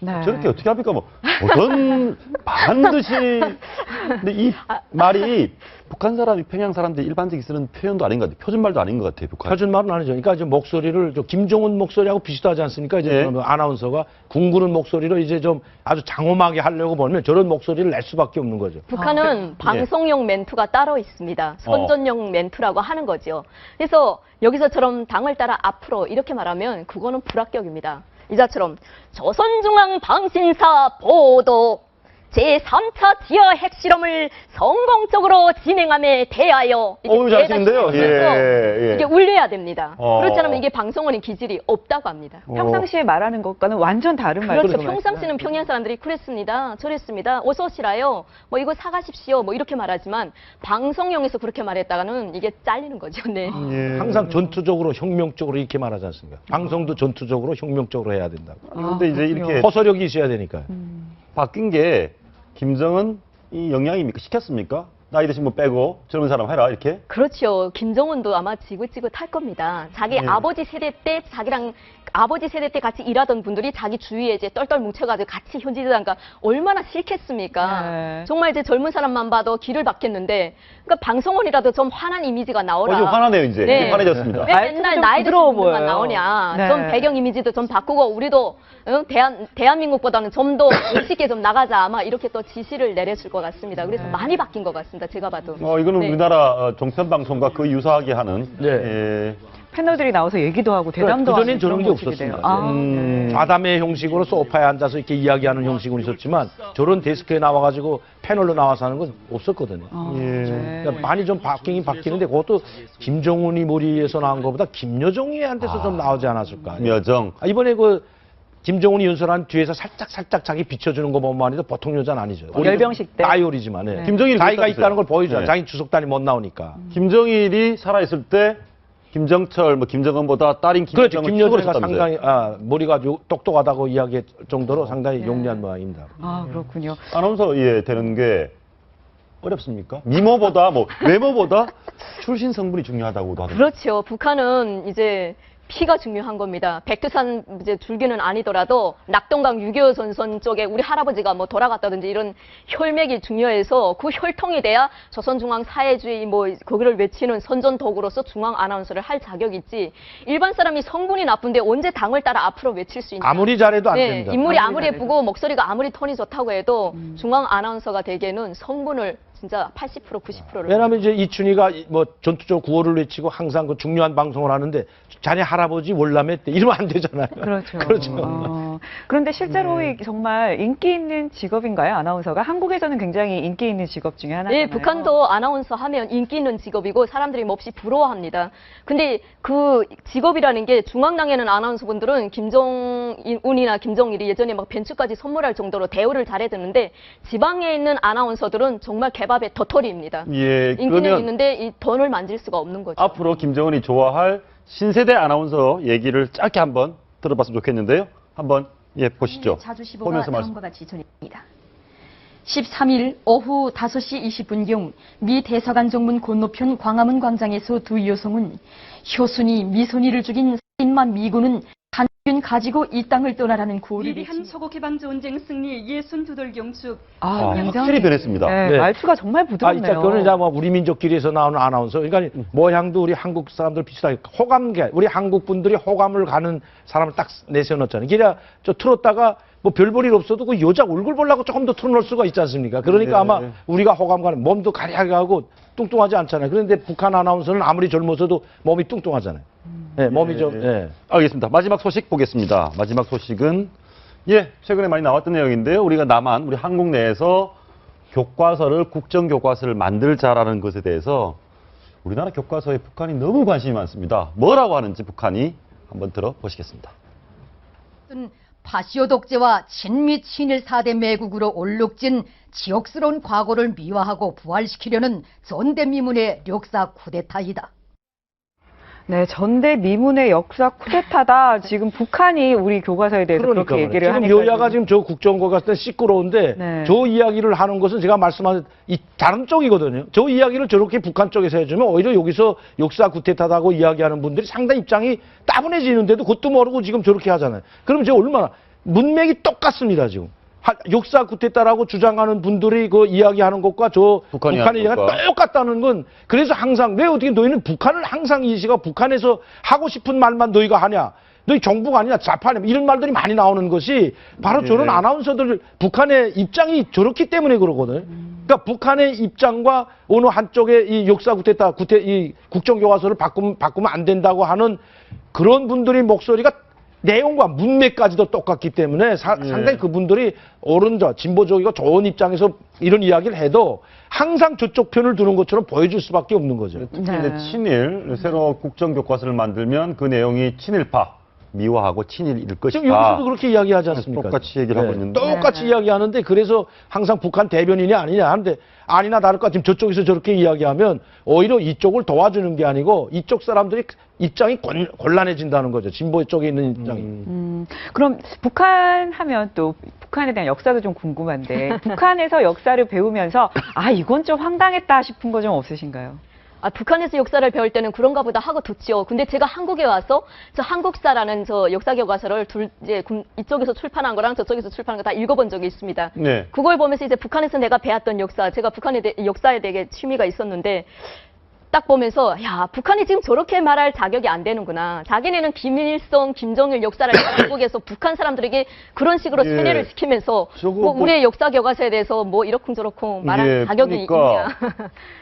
네. 저렇게 어떻게 합니까? 뭐 어떤 반드시 근데 이 말이 북한 사람이 평양 사람들이 일반적으로 쓰는 표현도 아닌 것 같아요. 표준말도 아닌 것 같아요. 북한. 표준말은 아니죠. 그러니까 이제 목소리를 좀 김종은 목소리하고 비슷하지 않습니까? 이제 예. 그 아나운서가 궁구는 목소리로 이제 좀 아주 장엄하게 하려고 보면 저런 목소리를 낼 수밖에 없는 거죠. 북한은 방송용 멘트가 따로 있습니다. 선전용 멘트라고 하는 거죠. 그래서 여기서처럼 당을 따라 앞으로 이렇게 말하면 그거는 불합격입니다. 이자처럼 조선중앙 방신사 보도 제3차 지하 핵실험을 성공적으로 진행함에 대하여 어우, 잘하시는데요. 예, 예. 이게 울려야 됩니다. 어. 그렇지 않으면 이게 방송원의 기질이 없다고 합니다. 평상시에 말하는 것과는 완전 다른 말이죠. 그렇죠. 평상시는 평양 사람들이 그랬습니다. 저랬습니다. 어서 오시라요. 뭐 이거 사가십시오. 뭐 이렇게 말하지만 방송용에서 그렇게 말했다가는 이게 잘리는 거죠. 네. 예. 항상 전투적으로 혁명적으로 이렇게 말하지 않습니까? 방송도 전투적으로 혁명적으로 해야 된다고. 근데 이제 이렇게 호소력이 있어야 되니까요. 바뀐 게 김정은 이 영향입니까? 시켰습니까? 나이 드신 분 빼고 젊은 사람 해라 이렇게. 그렇죠. 김정은도 아마 지긋지긋할 겁니다. 자기 네. 아버지 세대 때 자기랑 아버지 세대 때 같이 일하던 분들이 자기 주위에 이제 똘똘 뭉쳐가지고 같이 현지자니까 얼마나 싫겠습니까? 네. 정말 이제 젊은 사람만 봐도 길을 받겠는데, 그러니까 방송원이라도 좀 환한 이미지가 나오라. 좀 화나네요 이제. 네. 이제 환해졌습니다. 왜 말투도 맨날 좀 나이 드신 부드러워 분들만 보여요. 나오냐. 네. 좀 배경 이미지도 좀 바꾸고 우리도 대한민국보다는 좀 더 멋있게 좀 나가자. 아마 이렇게 또 지시를 내렸을 것 같습니다. 그래서 많이 바뀐 것 같습니다. 제가 봐도. 이거는 네. 우리나라 종편 방송과 거의 유사하게 하는. 네. 예. 패널들이 나와서 얘기도 하고 대담도 하고 그전엔 저런 그런 게 모습이 없었습니다. 돼요. 아, 네. 아담의 형식으로 소파에 앉아서 이렇게 이야기하는 형식은 있었지만 저런 데스크에 나와가지고 패널로 나와서 하는 건 없었거든요. 아, 예. 네. 그러니까 많이 좀 바뀌긴 바뀌는데 그것도 김정은이 머리에서 나온 것보다 김여정이한테서 좀 나오지 않았을까. 김여정. 이번에 그 김정은이 연설한 뒤에서 살짝 자기 비춰주는 거 보면 해도 보통 여자는 아니죠. 열병식 때. 따이오리지만 예. 김정일이 자기가 그랬다면서요. 있다는 걸 보여줘요. 네. 자기 주석단이 못 나오니까. 김정일이 살아있을 때 김정철, 뭐 김정은보다 딸인 그렇죠. 김여정을 김여정이가 추구했다면서요. 상당히 머리가 똑똑하다고 이야기할 정도로 상당히 용리한 모양입니다. 아, 그렇군요. 아나운서 되는 게 어렵습니까? 미모보다 뭐 외모보다 출신 성분이 중요하다고도 하던데. 그렇죠. 북한은 이제 피가 중요한 겁니다. 백두산 이제 줄기는 아니더라도 낙동강 6.25 전선 쪽에 우리 할아버지가 뭐 돌아갔다든지 이런 혈맥이 중요해서 그 혈통이 돼야 조선중앙 사회주의 뭐 거기를 외치는 선전도구로서 중앙 아나운서를 할 자격이 있지. 일반 사람이 성분이 나쁜데 언제 당을 따라 앞으로 외칠 수 있냐. 아무리 잘해도 안 네, 됩니다. 인물이 아무리 예쁘고 목소리가 아무리 톤이 좋다고 해도 중앙 아나운서가 되기에는 성분을 진짜 80% 90%를 왜냐하면 이제 이춘희가 뭐 전투적 구호를 외치고 항상 그 중요한 방송을 하는데 자네 할아버지 월남에 때 이러면 안 되잖아요. 그렇죠. 그렇죠. 그런데 실제로 정말 인기 있는 직업인가요? 아나운서가? 한국에서는 굉장히 인기 있는 직업 중에 하나잖아요. 네, 북한도 아나운서 하면 인기 있는 직업이고 사람들이 몹시 부러워합니다. 근데 그 직업이라는 게 중앙당에는 아나운서분들은 김정은이나 김정일이 예전에 막 벤츠까지 선물할 정도로 대우를 잘해주는데 지방에 있는 아나운서들은 정말 개밥의 도토리입니다. 예, 인기는 그러면 있는데 이 돈을 만질 수가 없는 거죠. 앞으로 김정은이 좋아할 신세대 아나운서 얘기를 짧게 한번 들어봤으면 좋겠는데요. 한번 보시죠. 자주시보가 보면서 다음과 같이 전해집니다. 13일 오후 5시 20분경 미 대사관 정문 건너편 광화문 광장에서 두 여성은 효순이 미소니를 죽인 살인마 미군은 단균 가지고 이 땅을 떠나라는 고를 위대한 서구개방 전쟁 승리 62돌 경축. 확실히 변했습니다. 네, 네. 말투가 정말 부드럽네요. 진짜 그거는 이제 뭐 우리 민족끼리에서 나오는 아나운서. 그러니까 모양도 우리 한국 사람들 비슷하게 호감계, 우리 한국 분들이 호감을 가는 사람을 딱 내세워놓잖아요. 그냥 저 틀었다가 뭐 별 볼 일 없어도 그 여자 얼굴 보려고 조금 더 틀어놓을 수가 있지 않습니까? 그러니까 네. 아마 우리가 호감 가는 몸도 가리하게 하고 뚱뚱하지 않잖아요. 그런데 북한 아나운서는 아무리 젊어서도 몸이 뚱뚱하잖아요. 네, 몸이 좀. 예. 알겠습니다. 마지막 소식 보겠습니다. 마지막 소식은 최근에 많이 나왔던 내용인데요. 우리가 우리 한국 내에서 교과서를 국정교과서를 만들자라는 것에 대해서 우리나라 교과서에 북한이 너무 관심이 많습니다. 뭐라고 하는지 북한이 한번 들어보시겠습니다. 파시오 독재와 친미 친일 4대 매국으로 얼룩진 지옥스러운 과거를 미화하고 부활시키려는 전대미문의 역사 쿠데타이다. 네, 전대미문의 역사 쿠데타다. 지금 북한이 우리 교과서에 대해서 그렇게 얘기를 지금 하니까 여야가 지금 저 국정교과서 때 시끄러운데 네. 저 이야기를 하는 것은 제가 말씀하신 이 다른 쪽이거든요. 저 이야기를 저렇게 북한 쪽에서 해주면 오히려 여기서 역사 쿠데타다고 이야기하는 분들이 상당히 입장이 따분해지는데도 그것도 모르고 지금 저렇게 하잖아요. 그럼 제가 얼마나 문맥이 똑같습니다 지금. 역사 쿠데타라고 주장하는 분들이 그 이야기하는 것과 저 북한이 북한의 이야기가 것과. 똑같다는 건 그래서 항상 왜 어떻게 너희는 북한을 항상 이 시가 북한에서 하고 싶은 말만 너희가 하냐. 너희 정부가 아니냐 좌파냐 이런 말들이 많이 나오는 것이 바로 저런 아나운서들 북한의 입장이 저렇기 때문에 그러거든요. 그러니까 북한의 입장과 어느 한쪽의 이 역사 쿠데타 이 국정교과서를 바꾸면 안 된다고 하는 그런 분들의 목소리가 내용과 문맥까지도 똑같기 때문에 상당히 그분들이 진보적이고 좋은 입장에서 이런 이야기를 해도 항상 저쪽 편을 두는 것처럼 보여줄 수밖에 없는 거죠. 특히 이제 친일, 새로 국정교과서를 만들면 그 내용이 친일파, 미화하고 친일일 것이다. 지금 여기서도 그렇게 이야기하지 않습니까? 똑같이 얘기를 하고 있는데. 똑같이 이야기하는데 그래서 항상 북한 대변인이 아니냐 하는데 아니나 다를까 지금 저쪽에서 저렇게 이야기하면 오히려 이쪽을 도와주는 게 아니고 이쪽 사람들이 입장이 곤란해진다는 거죠. 진보 쪽에 있는 입장이. 그럼 북한 하면 또 북한에 대한 역사도 좀 궁금한데 북한에서 역사를 배우면서 이건 좀 황당했다 싶은 거 좀 없으신가요? 북한에서 역사를 배울 때는 그런가 보다 하고 듣죠. 근데 제가 한국에 와서 저 한국사라는 저 역사 교과서를 이쪽에서 출판한 거랑 저쪽에서 출판한 거 다 읽어본 적이 있습니다. 네. 그걸 보면서 이제 북한에서 내가 배웠던 역사, 제가 북한의 역사에 되게 취미가 있었는데 딱 보면서 북한이 지금 저렇게 말할 자격이 안 되는구나. 자기네는 김일성, 김정일 역사를 한국에서 북한 사람들에게 그런 식으로 세뇌를 시키면서 우리의 역사 교과서에 대해서 뭐 이러쿵저러쿵 말할 자격이 있냐.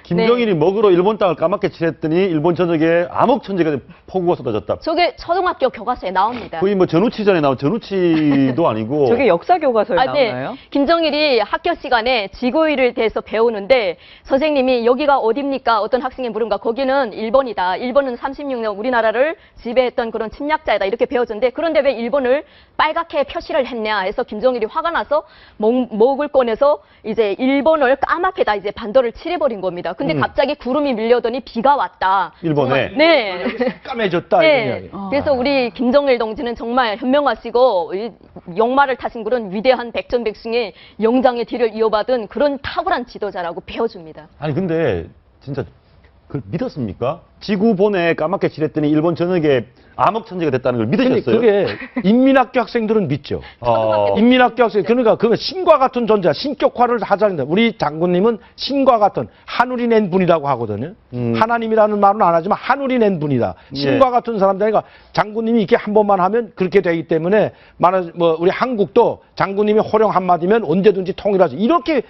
김정일이 먹으로 일본 땅을 까맣게 칠했더니 일본 전역에 암흑천지가 폭우가 쏟아졌다. 저게 초등학교 교과서에 나옵니다. 거의 뭐 전우치전에 나온 전우치도 아니고. 저게 역사 교과서에 나오나요? 네. 김정일이 학교 시간에 지구일에 대해서 배우는데 선생님이 여기가 어딥니까? 어떤 학생이 그런가 거기는 일본이다. 일본은 36년 우리나라를 지배했던 그런 침략자이다. 이렇게 배워줬는데 그런데 왜 일본을 빨갛게 표시를 했냐 해서 김정일이 화가 나서 목을 꺼내서 이제 일본을 까맣게 다 이제 반도를 칠해버린 겁니다. 근데 갑자기 구름이 밀려오더니 비가 왔다. 일본에? 정말, 네. 까매졌다. 네. 이런 이야기. 그래서 우리 김정일 동지는 정말 현명하시고 이 역마를 타신 그런 위대한 백전백승의 영장의 뒤를 이어받은 그런 탁월한 지도자라고 배워줍니다. 아니 근데 진짜 그 믿었습니까? 지구본에 까맣게 칠했더니 일본 전역에 암흑천지가 됐다는 걸 믿으셨어요? 그게 인민학교 학생들은 믿죠. 인민학교 학생 그러니까 그건 신과 같은 존재, 신격화를 하자는데 우리 장군님은 신과 같은 하늘이 낸 분이라고 하거든요. 하나님이라는 말은 안 하지만 하늘이 낸 분이다. 신과 같은 사람들이니까 장군님이 이렇게 한 번만 하면 그렇게 되기 때문에 뭐 우리 한국도 장군님이 호령 한 마디면 언제든지 통일하지 이렇게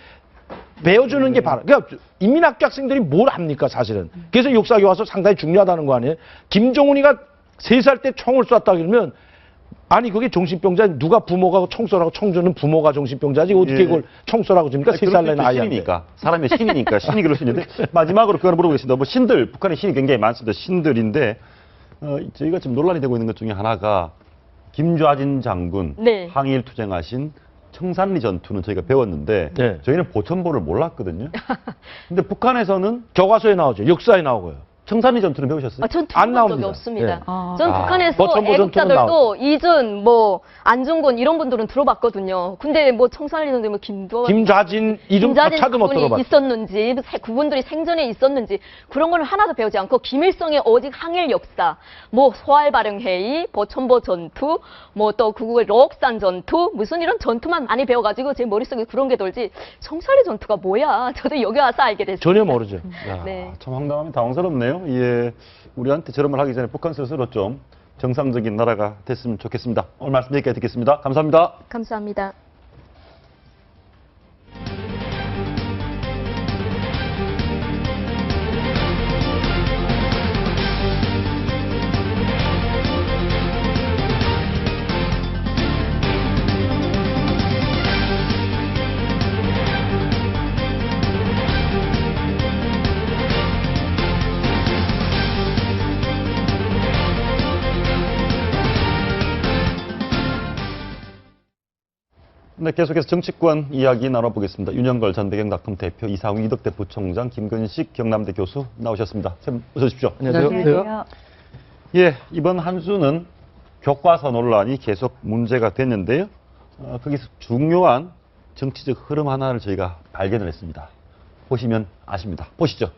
배워주는 게 바로 그러니까 인민학교 학생들이 뭘 합니까 사실은. 그래서 역사 교과서 상당히 중요하다는 거 아니에요. 김정은이가 3살 때 총을 쐈다 그러면 아니 그게 정신병자 누가 부모가 총 쏘라고 총 쏘는 부모가 정신병자지 어떻게 그걸 총 쏘라고 줍니까? 3살 낸 아이한테. 신이니까 사람의 신이니까 신이 그럴 수 있는데 마지막으로 그걸 물어보겠습니다. 뭐 신들 북한의 신이 굉장히 많습니다. 신들인데 저희가 지금 논란이 되고 있는 것 중에 하나가 김좌진 장군 네. 항일 투쟁하신 청산리 전투는 저희가 배웠는데 네. 저희는 보천보를 몰랐거든요. 근데 북한에서는 교과서에 나오죠. 역사에 나오고요. 청산리 전투는 배우셨어요? 전 안 들어본 적이 나옵니다. 없습니다. 네. 전 북한에서 보천보 전투는 애국자들도 이준, 뭐 안중근 이런 분들은 들어봤거든요. 근데 뭐 청산리전대 뭐 김좌진 이름조차도 못 그분이 들어봤어요. 있었는지, 그분들이 생전에 있었는지 그런 거는 하나도 배우지 않고 김일성의 오직 항일 역사, 뭐 소알발행회의, 보천보 전투, 뭐 또 구국의 록산 전투, 무슨 이런 전투만 많이 배워가지고 제 머릿속에 그런 게 돌지 청산리 전투가 뭐야? 저도 여기 와서 알게 됐어요. 전혀 모르죠. 네. 참 황당하면 당황스럽네요. 예, 우리한테 저런 말 하기 전에 북한 스스로 좀 정상적인 나라가 됐으면 좋겠습니다. 오늘 말씀 여기까지 듣겠습니다. 감사합니다. 감사합니다. 네, 계속해서 정치권 이야기 나눠보겠습니다. 윤영걸 전 배경닷컴 대표, 이상우 이덕대 부총장, 김근식 경남대 교수 나오셨습니다. 쌤, 어서 오십시오. 안녕하세요. 예, 이번 한 수는 교과서 논란이 계속 문제가 됐는데요. 거기서 중요한 정치적 흐름 하나를 저희가 발견을 했습니다. 보시면 아십니다. 보시죠.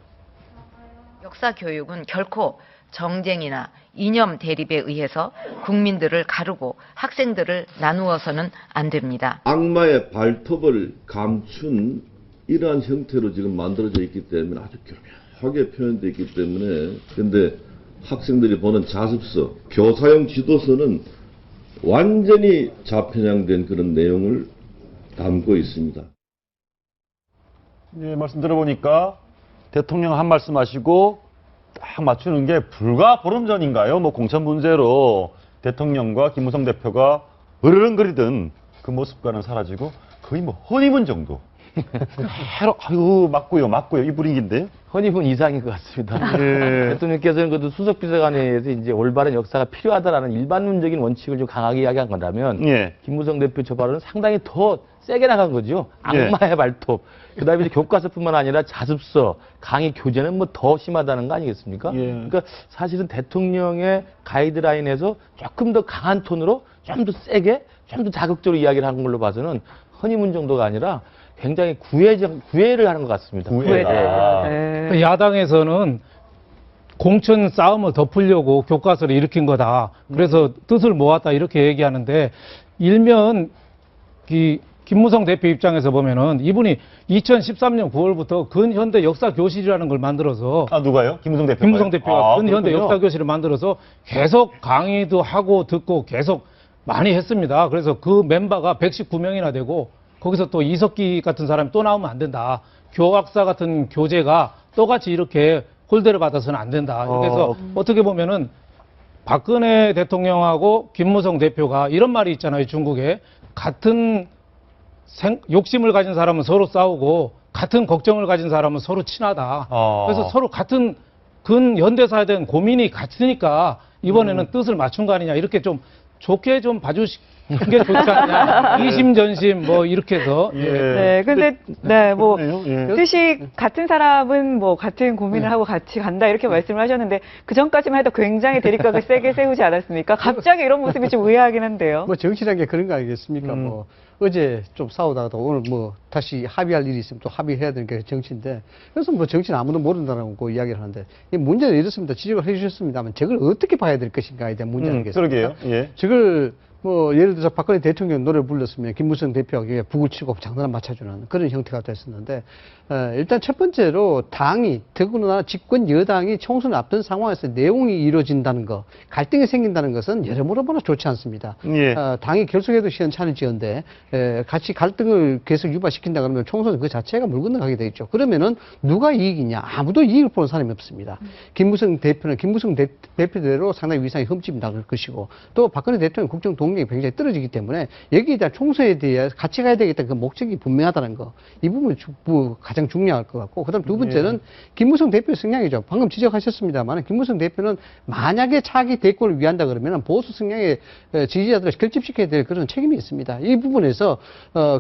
역사 교육은 결코 정쟁이나 이념 대립에 의해서 국민들을 가르고 학생들을 나누어서는 안 됩니다. 악마의 발톱을 감춘 이러한 형태로 지금 만들어져 있기 때문에 아주 교묘하게 표현되어 있기 때문에 근데 학생들이 보는 자습서, 교사용 지도서는 완전히 좌편향된 그런 내용을 담고 있습니다. 예, 말씀 들어보니까 대통령 한 말씀 하시고 딱 맞추는 게 불과 보름 전인가요? 뭐 공천 문제로 대통령과 김무성 대표가 으르렁거리던 그 모습과는 사라지고 거의 뭐 허니문 정도. 아유 맞고요 이 분위기인데요. 허니문 이상인 것 같습니다. 예. 대통령께서는 그래도 수석비서관에서 이제 올바른 역사가 필요하다라는 일반론적인 원칙을 좀 강하게 이야기한 거라면 예. 김무성 대표 저 발언은 상당히 더 세게 나간 거죠. 악마의 발톱. 그다음에 이제 교과서뿐만 아니라 자습서, 강의 교재는 뭐 더 심하다는 거 아니겠습니까? 예. 그러니까 사실은 대통령의 가이드라인에서 조금 더 강한 톤으로 좀 더 세게, 좀 더 자극적으로 이야기를 하는 걸로 봐서는 허니문 정도가 아니라 굉장히 구애를 하는 것 같습니다. 네. 야당에서는 공천 싸움을 덮으려고 교과서를 일으킨 거다. 그래서 뜻을 모았다 이렇게 얘기하는데 일면 김무성 대표 입장에서 보면은 이분이 2013년 9월부터 근현대 역사교실이라는 걸 만들어서 누가요? 김무성 대표가? 김무성 대표가 근현대 역사교실을 만들어서 계속 강의도 하고 듣고 계속 많이 했습니다. 그래서 그 멤버가 119명이나 되고 거기서 또 이석기 같은 사람이 또 나오면 안 된다. 교학사 같은 교재가 똑같이 이렇게 홀대를 받아서는 안 된다. 그래서 어떻게 보면은 박근혜 대통령하고 김무성 대표가 이런 말이 있잖아요. 중국에 같은 욕심을 가진 사람은 서로 싸우고 같은 걱정을 가진 사람은 서로 친하다. 그래서 서로 같은 근현대사에 대한 고민이 같으니까 이번에는 뜻을 맞춘 거 아니냐 이렇게 좀 좋게 좀 봐주시는 게 좋지 않냐. 이심전심 뭐 이렇게 해서. 예. 네, 근데 네, 뭐 예. 뜻이 같은 사람은 뭐 같은 고민을 하고 같이 간다 이렇게 말씀을 하셨는데 그 전까지만 해도 굉장히 대립각을 세게 세우지 않았습니까? 갑자기 이런 모습이 좀 의아하긴 한데요. 뭐 정치라는 게 그런 거 아니겠습니까? 뭐 어제 좀 싸우다가도 오늘 뭐 다시 합의할 일이 있으면 또 합의해야 되는 게 정치인데 그래서 뭐 정치는 아무도 모른다라고 이야기를 하는데 이 문제는 이렇습니다. 지적을 해주셨습니다만 저걸 어떻게 봐야 될 것인가에 대한 문제 아니겠습니까? 그러게요. 예. 저걸 뭐 예를 들어서 박근혜 대통령 노래를 불렀으면 김무성 대표가 북을 치고 장난을 맞춰주는 그런 형태가 됐었는데 일단 첫 번째로 당이 더구나 집권 여당이 총선을 앞둔 상황에서 내용이 이루어진다는 거 갈등이 생긴다는 것은 여러모로 보나 좋지 않습니다. 예. 당이 결속해도 시원찮을지언데 같이 갈등을 계속 유발시킨다 그러면 총선 그 자체가 물 건너가게 되겠죠. 그러면은 누가 이익이냐 아무도 이익을 보는 사람이 없습니다. 김무성 대표는 김무성 대표대로 상당히 위상이 흠집이 나갈 것이고 또 박근혜 대통령 국정 동력이 굉장히 떨어지기 때문에 여기에 대한 총선에 대해 같이 가야 되겠다 그 목적이 분명하다는 거 이 부분이 가장 중요할 것 같고 그다음 두 번째는 김무성 대표의 성향이죠. 방금 지적하셨습니다만 김무성 대표는 만약에 차기 대권을 위한다 그러면 보수 성향의 지지자들을 결집시켜야 될 그런 책임이 있습니다. 이 부분에서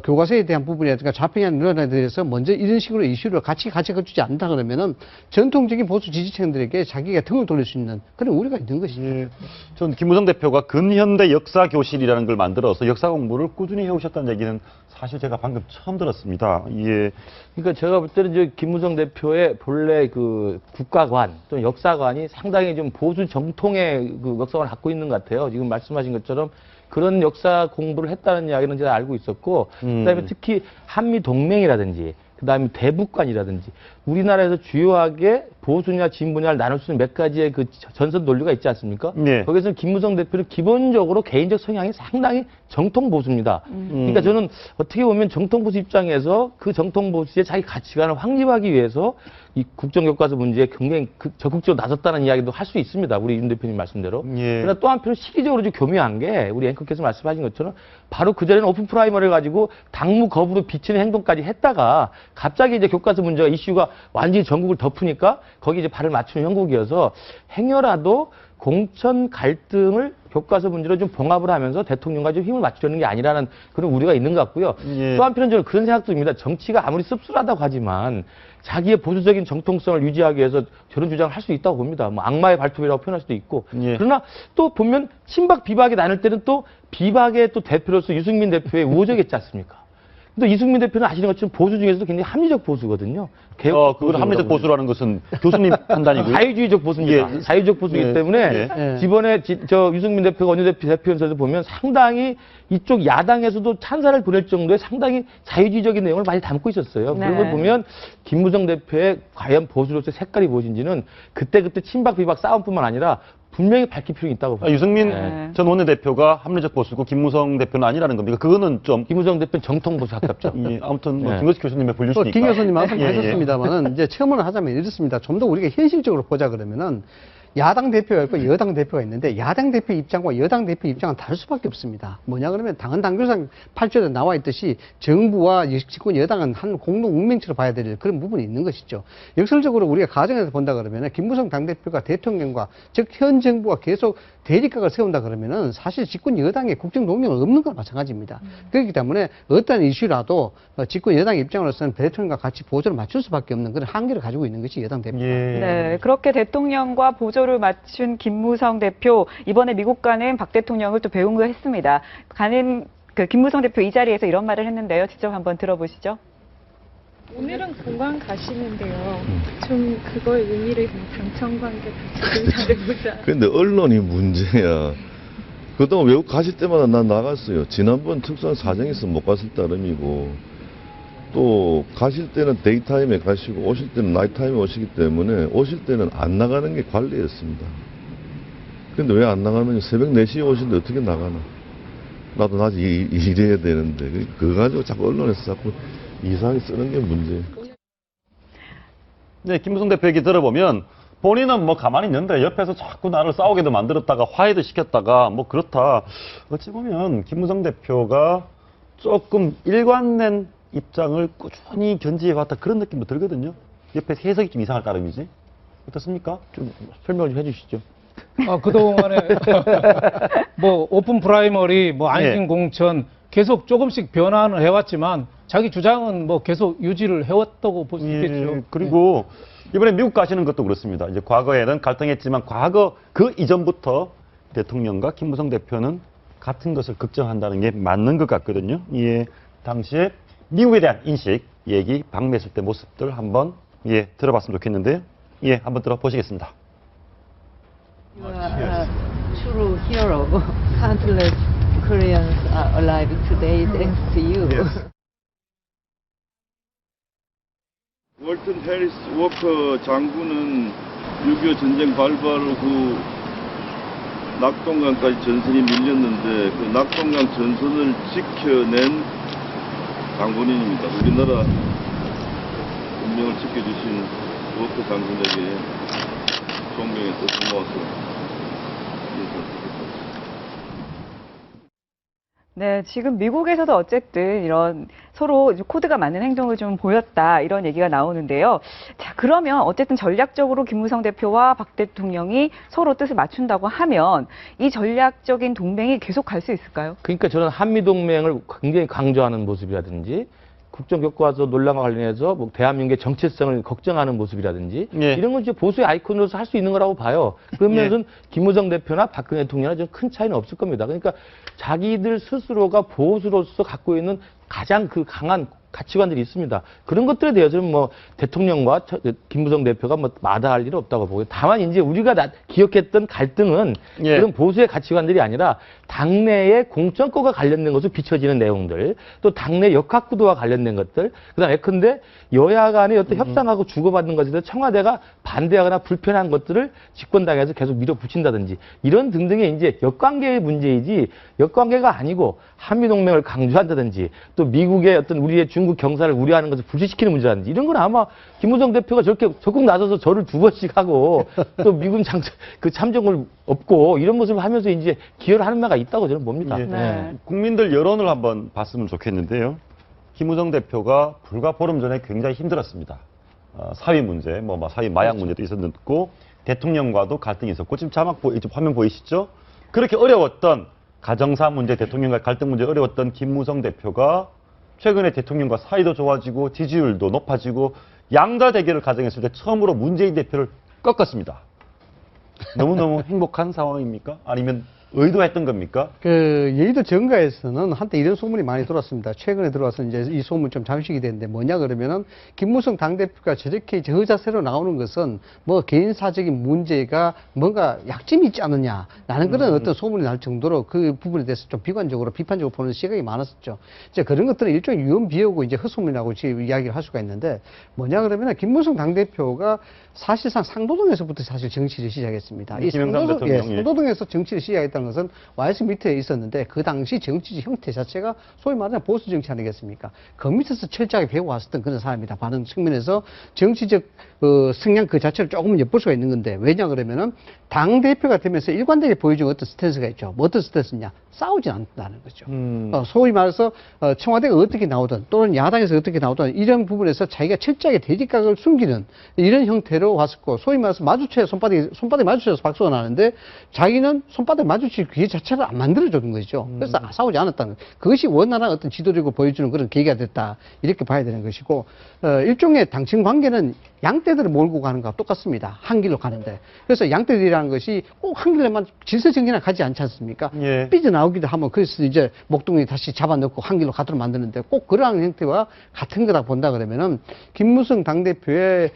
교과서에 대한 부분이라든가 좌평양 논란에 대해서 먼저 이런 식으로 이슈를 같이 가져주지 않는다 그러면은 전통적인 보수 지지층들에게 자기가 등을 돌릴 수 있는 그런 우려가 있는 것이죠. 예. 전 김무성 대표가 근현대 역사 교실이라는 걸 만들어서 역사 공부를 꾸준히 해오셨다는 얘기는 사실 제가 방금 처음 들었습니다. 예. 그러니까 제가 볼 때는 이제 김무성 대표의 본래 그 국가관 또는 역사관이 상당히 좀 보수 정통의 그 역사관을 갖고 있는 것 같아요. 지금 말씀하신 것처럼 그런 역사 공부를 했다는 이야기는 제가 알고 있었고, 그다음에 특히 한미 동맹이라든지, 그다음에 대북관이라든지 우리나라에서 주요하게 보수냐 진보냐를 나눌 수 있는 몇 가지의 그 전선 논리가 있지 않습니까? 네. 거기서는 김무성 대표는 기본적으로 개인적 성향이 상당히 정통 보수입니다. 그러니까 저는 어떻게 보면 정통 보수 입장에서 그 정통 보수의 자기 가치관을 확립하기 위해서 이 국정교과서 문제에 굉장히 적극적으로 나섰다는 이야기도 할 수 있습니다. 우리 윤 대표님 말씀대로. 예. 그러나 또 한편으로 시기적으로 좀 교묘한 게 우리 앵커께서 말씀하신 것처럼 바로 그전에는 오픈 프라이머를 가지고 당무 거부로 비치는 행동까지 했다가 갑자기 이제 교과서 문제가 이슈가 완전히 전국을 덮으니까 거기 이제 발을 맞추는 형국이어서 행여라도 공천 갈등을 교과서 문제로 좀 봉합을 하면서 대통령과 좀 힘을 맞추려는 게 아니라는 그런 우려가 있는 것 같고요. 예. 또 한편은 저는 그런 생각도 듭니다. 정치가 아무리 씁쓸하다고 하지만 자기의 보수적인 정통성을 유지하기 위해서 저런 주장을 할 수 있다고 봅니다. 뭐 악마의 발톱이라고 표현할 수도 있고. 예. 그러나 또 보면 친박 비박이 나눌 때는 또 비박의 또 대표로서 유승민 대표의 우호적이었지 않습니까? 또 이승민 대표는 아시는 것처럼 보수 중에서도 굉장히 합리적 보수거든요. 그걸 합리적 보수라는 것은 교수님 판단이고요. 자유주의적 보수입니다. 예. 자유적 보수이기 예. 때문에 예. 이번에 저 유승민 대표가 원내대표 대표연설에서 보면 상당히 이쪽 야당에서도 찬사를 보낼 정도의 상당히 자유주의적인 내용을 많이 담고 있었어요. 네. 그런 걸 보면 김무성 대표의 과연 보수로서의 색깔이 무엇인지는 그때그때 친박 비박 싸움뿐만 아니라 분명히 밝힐 필요가 있다고 봅니다. 유승민 전 원내대표가 합리적 보수고 김무성 대표는 아니라는 겁니까? 그거는 좀 김무성 대표는 정통 보수 가깝죠. 예, 아무튼 뭐 네. 김거식 교수님의 분류시니까. 김 교수님 말씀 예, 예. 하셨습니다만은 이제 첨언을 하자면 이렇습니다. 좀 더 우리가 현실적으로 보자 그러면은 야당 대표가 있고 여당 대표가 있는데 야당 대표 입장과 여당 대표 입장은 다를 수밖에 없습니다. 뭐냐 그러면 당헌 당규상 8조에 나와 있듯이 정부와 집권 여당은 한 공동 운명체로 봐야 될 그런 부분이 있는 것이죠. 역설적으로 우리가 가정에서 본다 그러면 김무성 당대표가 대통령과 즉 현 정부가 계속 대립각을 세운다 그러면은 사실 집권 여당의 국정 동력은 없는 건 마찬가지입니다. 그렇기 때문에 어떤 이슈라도 집권 여당 입장으로서는 대통령과 같이 보조를 맞출 수밖에 없는 그런 한계를 가지고 있는 것이 여당 대표입니다. 네, 그렇게 대통령과 보조를 맞춘 김무성 대표 이번에 미국 가는 박 대통령을 또 배웅을 했습니다. 가는 그 김무성 대표 이 자리에서 이런 말을 했는데요. 직접 한번 들어보시죠. 오늘은 공항 가시는데요. 좀 그거의 의미를 당청관계 다 잘해보자. 근데 언론이 문제야. 그동안 외국 가실 때마다 난 나갔어요. 지난번 특수한 사정이 있어서 못 갔을 따름이고, 또 가실 때는 데이타임에 가시고 오실 때는 나이타임에 오시기 때문에 오실 때는 안 나가는 게 관리였습니다. 근데 왜 안 나가면 새벽 4시에 오시는데 어떻게 나가나? 나도 낮에 일해야 되는데 그거 가지고 자꾸 언론에서 자꾸 이상하게 쓰는 게 문제예요. 네, 김무성 대표 얘기 들어보면 본인은 뭐 가만히 있는데 옆에서 자꾸 나를 싸우게도 만들었다가 화해도 시켰다가 뭐 그렇다. 어찌 보면 김무성 대표가 조금 일관된 입장을 꾸준히 견지해왔다 그런 느낌도 들거든요. 옆에서 해석이 좀 이상할 따름이지. 어떻습니까? 좀 설명 좀 해주시죠. 그동안에 뭐 오픈 프라이머리, 뭐 안심 공천 계속 조금씩 변화는 해왔지만 자기 주장은 뭐 계속 유지를 해왔다고 볼 수 있겠죠. 그리고 이번에 미국 가시는 것도 그렇습니다. 이제 과거에는 갈등했지만 과거 그 이전부터 대통령과 김무성 대표는 같은 것을 걱정한다는 게 맞는 것 같거든요. 예, 당시에 미국에 대한 인식, 얘기, 방미했을 때 모습들 한번 들어봤으면 좋겠는데요. 예, 한번 들어보시겠습니다. You are a true hero. Countless Koreans are alive today thanks to you. 월튼 해리스 워커 장군은 6.25 전쟁 발발 후 낙동강까지 전선이 밀렸는데 그 낙동강 전선을 지켜낸 장군인입니다. 우리나라 운명을 지켜주신 워커 장군에게 존경의 뜻을 모아서 네, 지금 미국에서도 어쨌든 이런 서로 코드가 맞는 행동을 좀 보였다 이런 얘기가 나오는데요. 자, 그러면 어쨌든 전략적으로 김무성 대표와 박 대통령이 서로 뜻을 맞춘다고 하면 이 전략적인 동맹이 계속 갈 수 있을까요? 그러니까 저는 한미동맹을 굉장히 강조하는 모습이라든지 국정교과서 논란과 관련해서 뭐 대한민국의 정체성을 걱정하는 모습이라든지 이런 건 이제 보수의 아이콘으로서 할 수 있는 거라고 봐요. 그러면은 김무성 대표나 박근혜 대통령이나 좀 큰 차이는 없을 겁니다. 그러니까 자기들 스스로가 보수로서 갖고 있는 가장 그 강한 가치관들이 있습니다. 그런 것들에 대해서는 뭐 대통령과 김무성 대표가 뭐 마다할 일은 없다고 보고요. 다만 이제 우리가 기억했던 갈등은 그런 보수의 가치관들이 아니라 당내의 공천권과 관련된 것으로 비춰지는 내용들, 또 당내 역학구도와 관련된 것들, 그다음에 예컨대 여야 간의 어떤 협상하고 주고받는 것에 대해서 청와대가 반대하거나 불편한 것들을 집권당에서 계속 밀어붙인다든지 이런 등등의 이제 역관계의 문제이지 역관계가 아니고 한미동맹을 강조한다든지 또 미국의 어떤 우리의 중국 경사를 우려하는 것을 불식시키는 문제라든지 이런 건 아마 김무성 대표가 저렇게 적극 나서서 저를 2번씩 하고 또 미군 그 참정을 없고 이런 모습을 하면서 이제 기여를 하는 바가 있다고 저는 봅니다. 국민들 여론을 한번 봤으면 좋겠는데요. 김무성 대표가 불과 보름 전에 굉장히 힘들었습니다. 사위 문제, 사위 마약 문제도 있었고 대통령과도 갈등이 있었고 지금 화면 보이시죠? 그렇게 어려웠던 가정사 문제, 대통령과 갈등 문제 어려웠던 김무성 대표가 최근에 대통령과 사이도 좋아지고 지지율도 높아지고 양자 대결을 가정했을 때 처음으로 문재인 대표를 꺾었습니다. 너무너무 행복한 상황입니까? 아니면 의도했던 겁니까? 여의도 정가에서는 한때 이런 소문이 많이 돌았습니다. 최근에 들어와서 이제 이 소문 좀 잠식이 됐는데 뭐냐 그러면은 김무성 당대표가 저렇게 저자세로 나오는 것은 뭐 개인사적인 문제가 뭔가 약점이 있지 않느냐라는 그런 어떤 소문이 날 정도로 그 부분에 대해서 좀 비관적으로 비판적으로 보는 시각이 많았었죠. 이제 그런 것들은 일종의 유언비어고 이제 헛소문이라고 지금 이야기를 할 수가 있는데 뭐냐 그러면은 김무성 당대표가 사실상 상도동에서부터 사실 정치를 시작했습니다. 이 상도동에서 정치를 시작했다는 것은 YS 밑에 있었는데 그 당시 정치적 형태 자체가 소위 말하는 보수 정치 아니겠습니까? 그 밑에서 철저하게 배워왔었던 그런 사람이다. 많은 측면에서 정치적 성향 그 자체를 조금 엿볼 수가 있는 건데 왜냐 그러면은 당대표가 되면서 일관되게 보여준 어떤 스탠스가 있죠. 뭐 어떤 스탠스냐? 싸우지 않는다는 거죠. 소위 말해서 청와대가 어떻게 나오든 또는 야당에서 어떻게 나오든 이런 부분에서 자기가 철저하게 대립각을 숨기는 이런 형태로 왔었고 소위 말해서 마주쳐야 손바닥이 마주쳐서 박수가 나는데 자기는 손바닥 마주칠 기회 자체를 안 만들어주는 거죠. 그래서 싸우지 않았다는 거예요. 그것이 원활한 어떤 지도력을 보여주는 그런 계기가 됐다. 이렇게 봐야 되는 것이고 일종의 당청 관계는 양떼들을 몰고 가는 거와 똑같습니다. 한 길로 가는데. 그래서 양떼들이라는 것이 꼭 한 길로만 질서정연하게 가지 않지 않습니까? 삐져나오기도 하면 그래서 이제 목동이 다시 잡아넣고 한 길로 가도록 만드는데 꼭 그러한 형태와 같은 거다 본다 그러면은 김무성 당대표의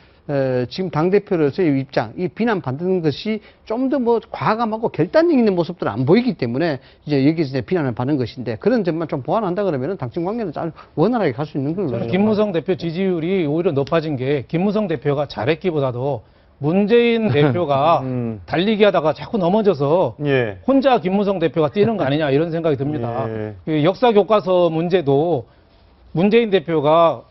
지금 당대표로서의 입장, 이 비난받는 것이 좀 더 뭐 과감하고 결단력 있는 모습들은 안 보이기 때문에 이제 여기서 이제 비난을 받는 것인데 그런 점만 좀 보완한다 그러면은 당청 관계는 잘 원활하게 갈 수 있는 걸로. 김무성 대표 지지율이 오히려 높아진 게 김무성 대표가 잘했기보다도 문재인 대표가 달리기 하다가 자꾸 넘어져서 혼자 김무성 대표가 뛰는 거 아니냐 이런 생각이 듭니다. 역사 교과서 문제도 문재인 대표가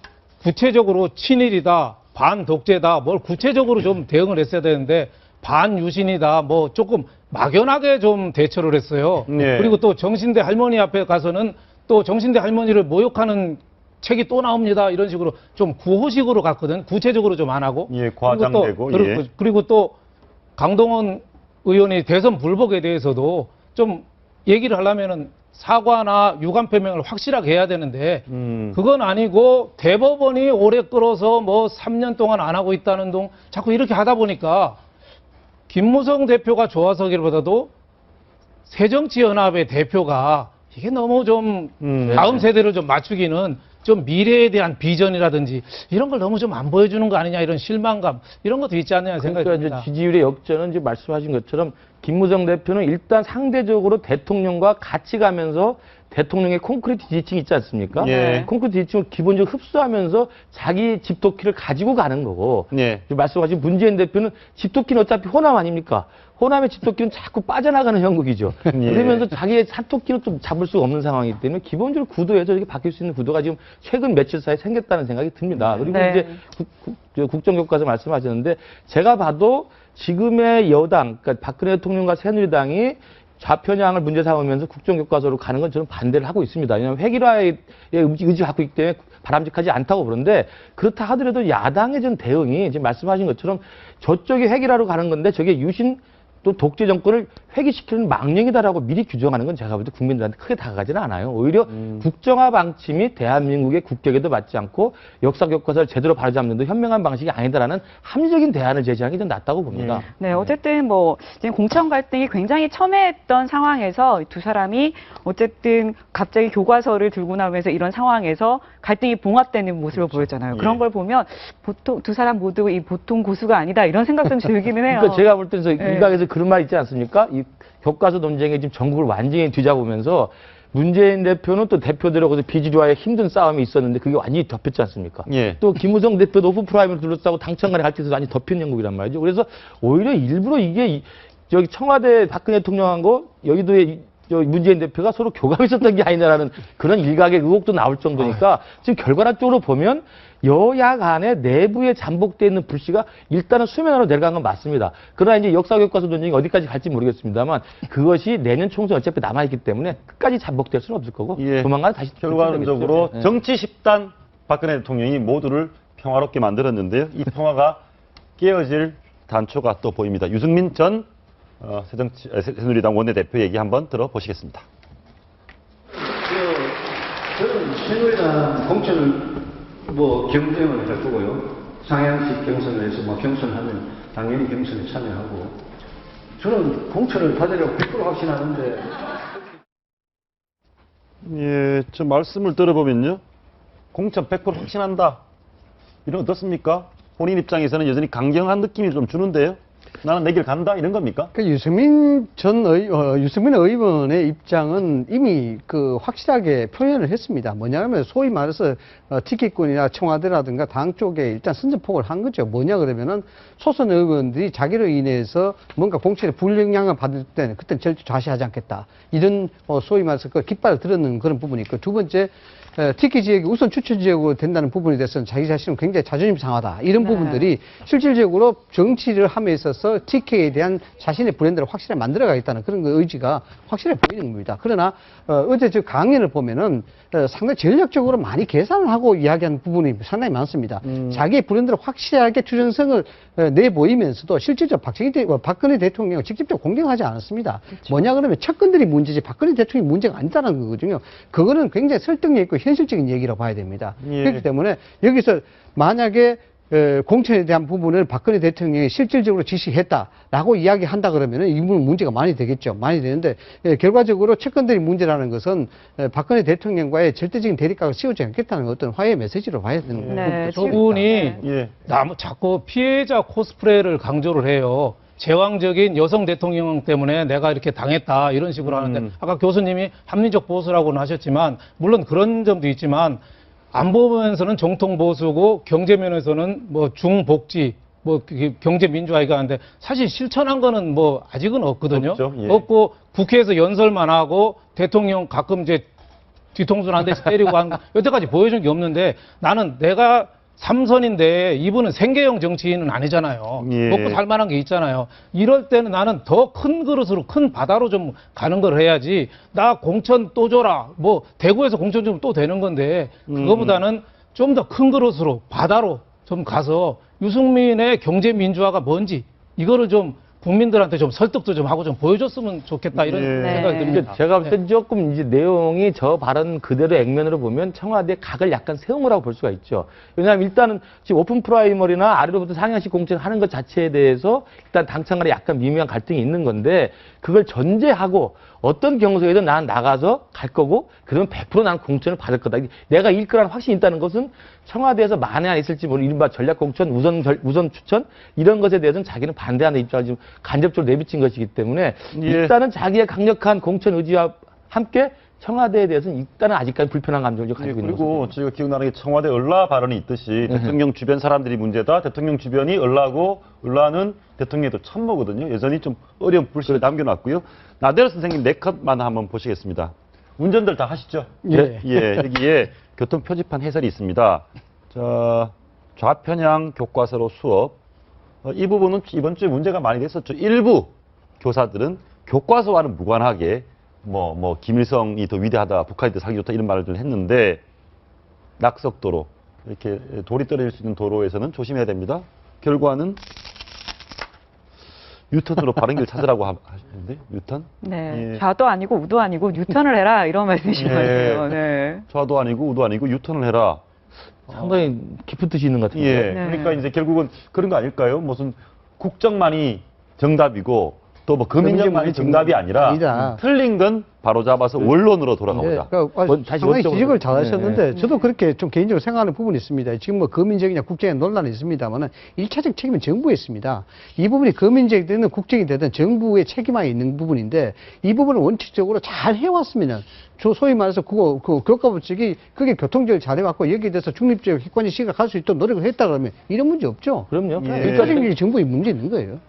구체적으로 친일이다. 반독재다, 뭘 구체적으로 좀 대응을 했어야 되는데, 반유신이다, 뭐 조금 막연하게 좀 대처를 했어요. 그리고 또 정신대 할머니 앞에 가서는 또 정신대 할머니를 모욕하는 책이 또 나옵니다. 이런 식으로 좀 구호식으로 갔거든. 구체적으로 좀 안 하고. 예, 과장되고. 그리고 또 강동원 의원이 대선 불복에 대해서도 좀 얘기를 하려면은 사과나 유감 표명을 확실하게 해야 되는데 그건 아니고 대법원이 오래 끌어서 뭐 3년 동안 안 하고 있다는 동 자꾸 이렇게 하다 보니까 김무성 대표가 좋아서기보다도 새정치연합의 대표가 이게 너무 좀 다음 세대를 좀 맞추기는 좀 미래에 대한 비전이라든지 이런 걸 너무 좀 안 보여주는 거 아니냐 이런 실망감 이런 것도 있지 않느냐 생각이 듭니다. 그러니까 지지율의 역전은 이제 말씀하신 것처럼 김무성 대표는 일단 상대적으로 대통령과 같이 가면서 대통령의 콘크리트 지지층이 있지 않습니까? 예. 콘크리트 지지층을 기본적으로 흡수하면서 자기 집토끼를 가지고 가는 거고 예. 말씀하신 문재인 대표는 집토끼는 어차피 호남 아닙니까? 호남의 집토끼는 자꾸 빠져나가는 형국이죠. 예. 그러면서 자기의 산토끼는 좀 잡을 수가 없는 상황이기 때문에 기본적으로 구도에서 이렇게 바뀔 수 있는 구도가 지금 최근 며칠 사이에 생겼다는 생각이 듭니다. 그리고 네. 이제 국정교과서 말씀하셨는데 제가 봐도 지금의 여당, 그러니까 박근혜 대통령과 새누리당이 좌편향을 문제 삼으면서 국정교과서로 가는 건 저는 반대를 하고 있습니다. 왜냐하면 획일화의 의지를 갖고 있기 때문에 바람직하지 않다고 그러는데 그렇다 하더라도 야당의 전 대응이 지금 말씀하신 것처럼 저쪽이 획일화로 가는 건데 저게 유신 또 독재 정권을 회귀시키는 망령이다라고 미리 규정하는 건 제가 볼 때 국민들한테 크게 다가가지는 않아요. 오히려 국정화 방침이 대한민국의 국격에도 맞지 않고 역사 교과서를 제대로 바로잡는 데 현명한 방식이 아니다라는 합리적인 대안을 제시하는 게 좀 낫다고 봅니다. 네, 어쨌든 뭐 지금 공천 갈등이 굉장히 첨예했던 상황에서 두 사람이 어쨌든 갑자기 교과서를 들고 나오면서 이런 상황에서 갈등이 봉합되는 모습을 보였잖아요. 예. 그런 걸 보면 보통 두 사람 모두 이 보통 고수가 아니다 이런 생각 좀 들기는 해요. 그러니까 제가 볼 때는 네. 일각에서 그런 말 있지 않습니까? 이 교과서 논쟁이 지금 전국을 완전히 뒤잡으면서 문재인 대표는 또 대표들하고 비주류와의 힘든 싸움이 있었는데 그게 완전히 덮였지 않습니까? 예. 또 김무성 대표도 오프프라임을 둘러싸고 당청간의 갈등에서 완전히 덮인 형국이란 말이죠. 그래서 오히려 일부러 이게 저기 청와대 박근혜 대통령하고 여의도의 문재인 대표가 서로 교감이 있었던 게 아니냐라는 그런 일각의 의혹도 나올 정도니까 지금 결과론적으로 보면 여야 간의 내부에 잠복되어 있는 불씨가 일단은 수면으로 내려간 건 맞습니다. 그러나 이제 역사교과서 논쟁이 어디까지 갈지 모르겠습니다만 그것이 내년 총선 어차피 남아있기 때문에 끝까지 잠복될 수는 없을 거고 조만간 다시 결과론적으로 네. 정치 10단 박근혜 대통령이 모두를 평화롭게 만들었는데요. 이 평화가 깨어질 단초가 또 보입니다. 유승민 전 새누리당 원내대표 얘기 한번 들어보시겠습니다. 저는 새누리당 공천을 경쟁을 할 거고요. 상향식 경선을 해서 경선하면 당연히 경선에 참여하고 저는 공천을 받으려고 100% 확신하는데 예, 저 말씀을 들어보면요. 공천 100% 확신한다. 이런 거 어떻습니까? 본인 입장에서는 여전히 강경한 느낌이 좀 주는데요. 나는 내 길 간다 이런 겁니까? 그 유승민 의원의 입장은 이미 확실하게 표현을 했습니다. 뭐냐면 소위 말해서 티켓권이나 청와대라든가 당 쪽에 일단 선전포고를 한 거죠. 뭐냐 그러면은 초선 의원들이 자기로 인해서 뭔가 공천에 불영향을 받을 때는 그때는 절대 좌시하지 않겠다. 이런 소위 말해서 깃발을 들었는 그런 부분이 있고 두 번째 TK 지역이 우선 추천 지역으로 된다는 부분에 대해서는 자기 자신은 굉장히 자존심 상하다. 이런 부분들이 실질적으로 정치를 함에 있어서 TK에 대한 자신의 브랜드를 확실히 만들어가겠다는 그런 의지가 확실히 보이는 겁니다. 그러나 어제 저 강연을 보면은 상당히 전략적으로 많이 계산을 하고 이야기하는 부분이 상당히 많습니다. 자기의 브랜드를 확실하게 투전성을 내보이면서도 실질적으로 박근혜 대통령을 직접적으로 공격하지 않았습니다. 그렇죠. 뭐냐 그러면 측근들이 문제지 박근혜 대통령이 문제가 아니다는 거거든요. 그거는 굉장히 설득력 있고 현실적인 얘기라고 봐야 됩니다. 예. 그렇기 때문에 여기서 만약에 공천에 대한 부분을 박근혜 대통령이 실질적으로 지시했다라고 이야기한다 그러면은 이 부분 문제가 많이 되겠죠. 많이 되는데 결과적으로 채권들이 문제라는 것은 박근혜 대통령과의 절대적인 대립각을 씌우지 않겠다는 어떤 화해의 메시지로 봐야 되는 거죠. 네, 저분이 자꾸 피해자 코스프레를 강조를 해요. 제왕적인 여성 대통령 때문에 내가 이렇게 당했다 이런 식으로 하는데 아까 교수님이 합리적 보수라고는 하셨지만 물론 그런 점도 있지만 안보면서는 정통 보수고 경제면에서는 중복지 경제 민주화가 하는데 사실 실천한 거는 아직은 없거든요. 예. 없고 국회에서 연설만 하고 대통령 가끔 이제 뒤통수를 한 대씩 때리고 한 여태까지 보여준 게 없는데 나는 내가 삼선인데 이분은 생계형 정치인은 아니잖아요. 예. 먹고 살 만한 게 있잖아요. 이럴 때는 나는 더 큰 그릇으로 큰 바다로 좀 가는 걸 해야지. 나 공천 또 줘라. 뭐 대구에서 공천 주면 또 되는 건데 그거보다는 좀 더 큰 그릇으로 바다로 좀 가서 유승민의 경제 민주화가 뭔지 이거를 좀 국민들한테 좀 설득도 좀 하고 좀 보여줬으면 좋겠다 이런 생각이 듭니다. 제가 볼 땐 조금 이제 내용이 저 발언 그대로 액면으로 보면 청와대 각을 약간 세운 거라고 볼 수가 있죠. 왜냐하면 일단은 지금 오픈 프라이머리나 아래로부터 상향식 공천하는 것 자체에 대해서 일단 당청 간에 약간 미묘한 갈등이 있는 건데 그걸 전제하고 어떤 경우에든 난 나가서 갈 거고 그러면 100% 난 공천을 받을 거다. 내가 일 거라는 확신이 있다는 것은 청와대에서 만에 안 있을지 모르는 이른바 전략공천, 우선 추천 이런 것에 대해서는 자기는 반대하는 입장을 지금 간접적으로 내비친 것이기 때문에 일단은 자기의 강력한 공천 의지와 함께 청와대에 대해서는 일단은 아직까지 불편한 감정을 가지고 있는 그리고 것입니다. 저희가 기억나는 게 청와대 을라 발언이 있듯이 대통령 주변 사람들이 문제다. 대통령 주변이 을라고 을라는 대통령에도 참모거든요. 여전히 좀 어려운 불씨를 남겨놨고요. 나대로 선생님 네 컷만 한번 보시겠습니다. 운전들 다 하시죠? 예. 예, 여기에 교통 표지판 해설이 있습니다. 좌편향 교과서로 수업. 이 부분은 이번 주에 문제가 많이 됐었죠. 일부 교사들은 교과서와는 무관하게 김일성이 더 위대하다, 북한이 더 살기 좋다 이런 말을 했는데 낙석도로 이렇게 돌이 떨어질 수 있는 도로에서는 조심해야 됩니다. 결과는 유턴으로 바른 길 찾으라고 하시는데 유턴? 네, 예. 좌도 아니고 우도 아니고 유턴을 해라 이런 말씀이신 것 같아요. 네. 좌도 아니고 우도 아니고 유턴을 해라. 상당히 깊은 뜻이 있는 것 같은데. 예, 그러니까 이제 결국은 그런 거 아닐까요? 무슨 국정만이 정답이고 또 뭐 금인정만이 정답이 아니라 틀린 건 바로 잡아서 원론으로 돌아가보자. 상당히 지적을 잘 하셨는데 저도 그렇게 좀 개인적으로 생각하는 부분이 있습니다. 지금 뭐 거민정이냐 국정이냐 논란이 있습니다만은 1차적 책임은 정부에 있습니다. 이 부분이 거민정이 되든 국정이 되든 정부의 책임이 있는 부분인데 이 부분을 원칙적으로 잘 해왔으면 소위 말해서 그 교과부 측이 그게 교통적으로 잘해왔고 여기에 대해서 중립적 객관적 시각 할 수 있도록 노력을 했다 그러면 이런 문제 없죠. 그럼요. 일차적인 정부의 문제 있는 거예요.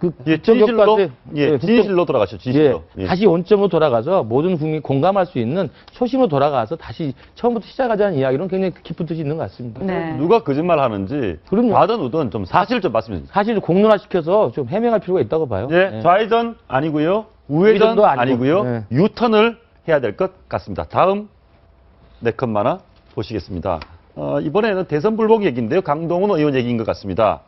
진실로 돌아가시죠. 진실로. 다시 원점으로 돌아가서 모든 국민이 공감할 수 있는 초심으로 돌아가서 다시 처음부터 시작하자는 이야기는 굉장히 깊은 뜻이 있는 것 같습니다. 누가 거짓말 하는지 가든 우든 좀 사실 좀 말씀해 주세요. 사실 공론화시켜서 좀 해명할 필요가 있다고 봐요. 좌회전 아니고요. 우회전도 아니고요. 유턴을 해야 될 것 같습니다. 다음 네 컷 만화 보시겠습니다. 이번에는 대선 불복 얘기인데요. 강동원 의원 얘기인 것 같습니다.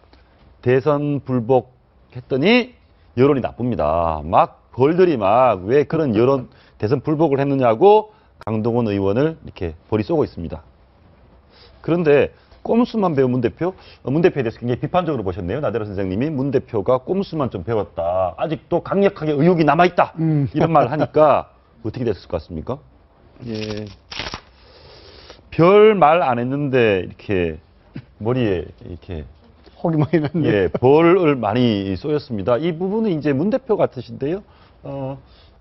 대선 불복 했더니 여론이 나쁩니다. 막 벌들이 막 왜 그런 여론 대선 불복을 했느냐고 강동원 의원을 이렇게 벌이 쏘고 있습니다. 그런데 꼼수만 배운 문 대표에 대해서 굉장히 비판적으로 보셨네요. 나대로 선생님이 문 대표가 꼼수만 좀 배웠다. 아직도 강력하게 의혹이 남아있다. 이런 말을 하니까 어떻게 됐을 것 같습니까? 예. 별 말 안 했는데 이렇게 머리에 이렇게 혹이 많이 났네. 예, 벌을 많이 쏘였습니다. 이 부분은 이제 문 대표 같으신데요.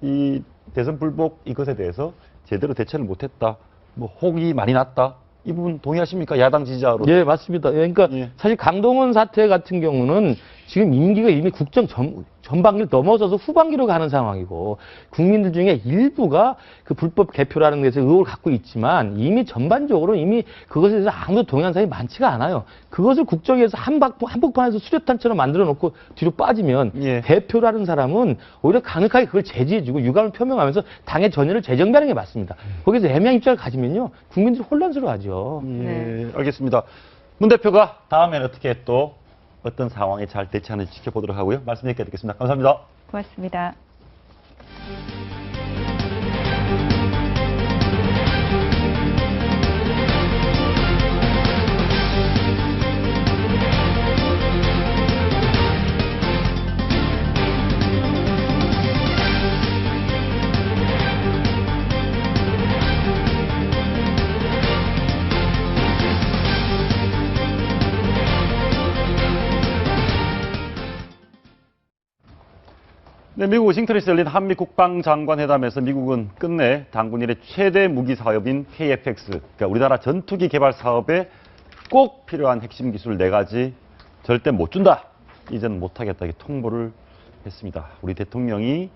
이 대선 불복 이것에 대해서 제대로 대처를 못했다. 뭐 혹이 많이 났다. 이 부분 동의하십니까? 야당 지지자로. 예, 맞습니다. 그러니까 사실 강동원 사태 같은 경우는 지금 임기가 이미 국정 전반기를 넘어서서 후반기로 가는 상황이고 국민들 중에 일부가 그 불법 개표라는 것에 의혹을 갖고 있지만 이미 전반적으로 이미 그것에 대해서 아무도 동의하는 사람이 많지가 않아요. 그것을 국정에서 한복판에서 수류탄처럼 만들어 놓고 뒤로 빠지면 대표라는 사람은 오히려 강력하게 그걸 제지해주고 유감을 표명하면서 당의 전열을 재정비하는 게 맞습니다. 거기서 애매한 입장을 가지면요 국민들이 혼란스러워하죠. 알겠습니다. 문 대표가 다음에는 어떻게 또 어떤 상황에 잘 대처하는지 지켜보도록 하고요. 말씀 여기까지 듣겠습니다. 감사합니다. 고맙습니다. 네, 미국 워싱턴에서 열린 한미 국방장관회담에서 미국은 끝내 당군 일의 최대 무기 사업인 KF-X, 그러니까 우리나라 전투기 개발 사업에 꼭 필요한 핵심 기술 4가지 절대 못 준다. 이제는 못하겠다. 이렇게 통보를 했습니다. 우리 대통령이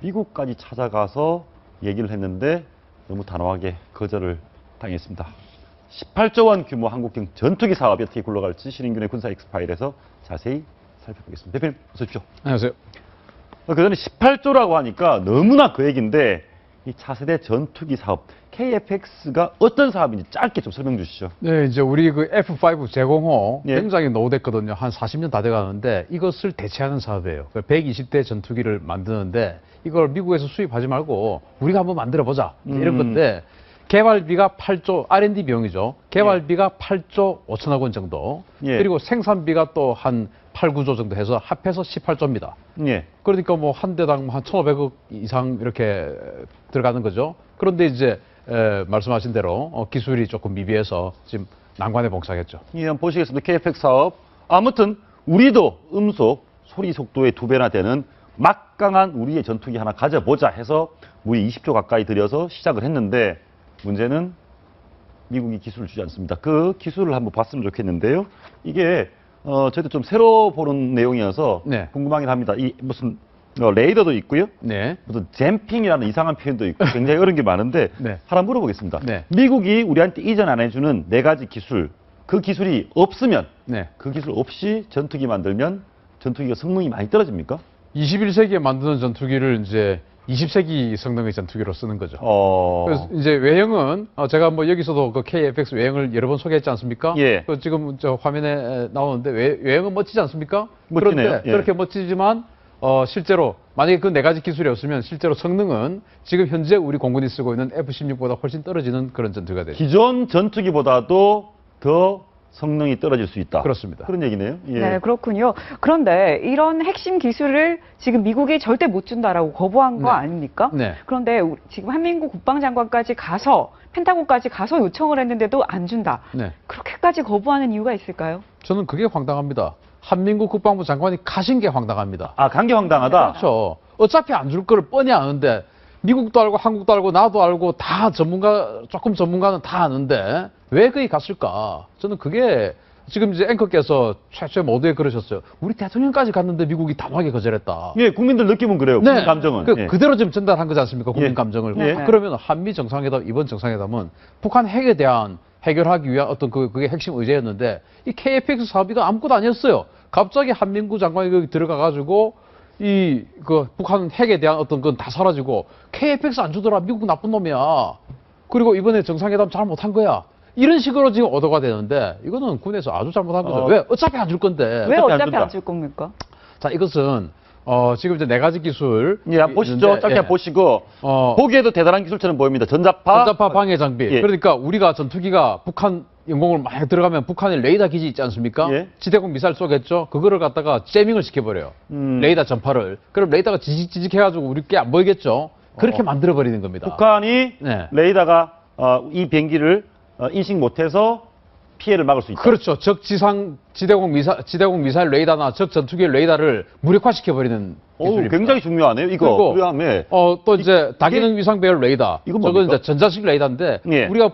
미국까지 찾아가서 얘기를 했는데 너무 단호하게 거절을 당했습니다. 18조 원 규모 한국형 전투기 사업이 어떻게 굴러갈지 신인균의 군사 엑스파일에서 자세히 살펴보겠습니다. 대표님 어서 오십시오. 안녕하세요. 그전에 18조라고 하니까 너무나 그 얘기인데 이 차세대 전투기 사업 KF-X가 어떤 사업인지 짧게 좀 설명 주시죠. 네, 이제 우리 그 F5 제공호 예. 굉장히 노후됐거든요. 한 40년 다 돼가는데 이것을 대체하는 사업이에요. 120대 전투기를 만드는데 이걸 미국에서 수입하지 말고 우리가 한번 만들어보자 이런 건데 개발비가 8조 R&D 비용이죠. 개발비가 8조 5천억 원 정도. 예. 그리고 생산비가 또 한 8, 9조 정도 해서 합해서 18조입니다. 예. 그러니까 뭐 한 대당 한 1,500억 이상 이렇게 들어가는 거죠. 그런데 이제 말씀하신 대로 기술이 조금 미비해서 지금 난관에 봉착했죠. 예, 한번 보시겠습니다. KF-X 사업. 아무튼 우리도 음속 소리 속도의 2배나 되는 막강한 우리의 전투기 하나 가져보자 해서 우리 20조 가까이 들여서 시작을 했는데 문제는 미국이 기술을 주지 않습니다. 그 기술을 한번 봤으면 좋겠는데요. 이게 저희도 좀 새로 보는 내용이어서 네. 궁금하긴 합니다. 이 무슨 레이더도 있고요. 네. 무슨 잼핑이라는 이상한 표현도 있고 굉장히 어려운 게 많은데 네. 하나 물어보겠습니다. 네. 미국이 우리한테 이전 안 해주는 4가지 기술, 그 기술이 없으면 네. 그 기술 없이 전투기 만들면 전투기가 성능이 많이 떨어집니까? 21세기에 만드는 전투기를 이제 20세기 성능의 전투기로 쓰는 거죠. 그래서 이제 외형은 제가 뭐 여기서도 그 KF-X 외형을 여러 번 소개했지 않습니까? 예. 그 지금 저 화면에 나오는데 외형은 멋지지 않습니까? 멋지네요. 그런데 예. 그렇게 멋지지만 실제로 만약에 그 4가지 기술이 없으면 실제로 성능은 지금 현재 우리 공군이 쓰고 있는 F-16보다 훨씬 떨어지는 그런 전투기가 되죠. 기존 전투기보다도 더 성능이 떨어질 수 있다. 그렇습니다. 그런 얘기네요. 예. 네, 그렇군요. 그런데 이런 핵심 기술을 지금 미국이 절대 못 준다라고 거부한 거 네. 아닙니까? 네. 그런데 지금 한민구 국방장관까지 가서 펜타곤까지 가서 요청을 했는데도 안 준다. 네. 그렇게까지 거부하는 이유가 있을까요? 저는 그게 황당합니다. 한민구 국방부 장관이 가신 게 황당합니다. 아, 간 게 황당하다? 그렇죠. 어차피 안 줄 거를 뻔히 아는데 미국도 알고 한국도 알고 나도 알고 다 조금 전문가는 다 아는데 왜 거기 갔을까? 저는 그게 지금 이제 앵커께서 최초에 모두에 그러셨어요. 우리 대통령까지 갔는데 미국이 단호하게 거절했다. 예, 국민들 느낌은 그래요. 국민 감정은. 예. 그대로 지금 전달한 거지 않습니까? 국민 예. 감정을. 예. 그러면 한미 정상회담, 이번 정상회담은 북한 핵에 대한 해결하기 위한 어떤 그게 핵심 의제였는데 이 KF-X 사업이가 아무것도 아니었어요. 갑자기 한민구 장관이 거기 들어가가지고 그 북한 핵에 대한 어떤 건 다 사라지고 KF-X 안 주더라. 미국 나쁜 놈이야. 그리고 이번에 정상회담 잘 못한 거야. 이런 식으로 지금 오더가 되는데 이거는 군에서 아주 잘못한 거죠. 왜? 어차피 안 줄 건데. 왜 어차피 안 줄 겁니까? 자, 이것은 지금 이제 4가지 기술. 예, 한번 보시죠. 짧게 한번 보시고 보기에도 대단한 기술처럼 보입니다. 전자파 방해 장비. 예. 그러니까 우리가 전투기가 북한 영공을 많이 들어가면 북한에 레이더 기지 있지 않습니까? 예. 지대공 미사일 쏘겠죠. 그거를 갖다가 재밍을 시켜버려요. 레이더 전파를. 그럼 레이더가 지직지직 해가지고 우리께 안 보이겠죠. 그렇게 만들어버리는 겁니다. 북한이 네. 레이더가 이 비행기를 인식 못해서 피해를 막을 수 있다. 그렇죠. 적 지상 지대공 미사일 레이더나 적 전투기 레이더를 무력화시켜버리는 기술입니다. 굉장히 중요하네요. 이거. 그리고 그다음에 또 이제 다기능 위상 배열 레이더. 이건 저건 뭡니까? 이제 전자식 레이더인데 예. 우리가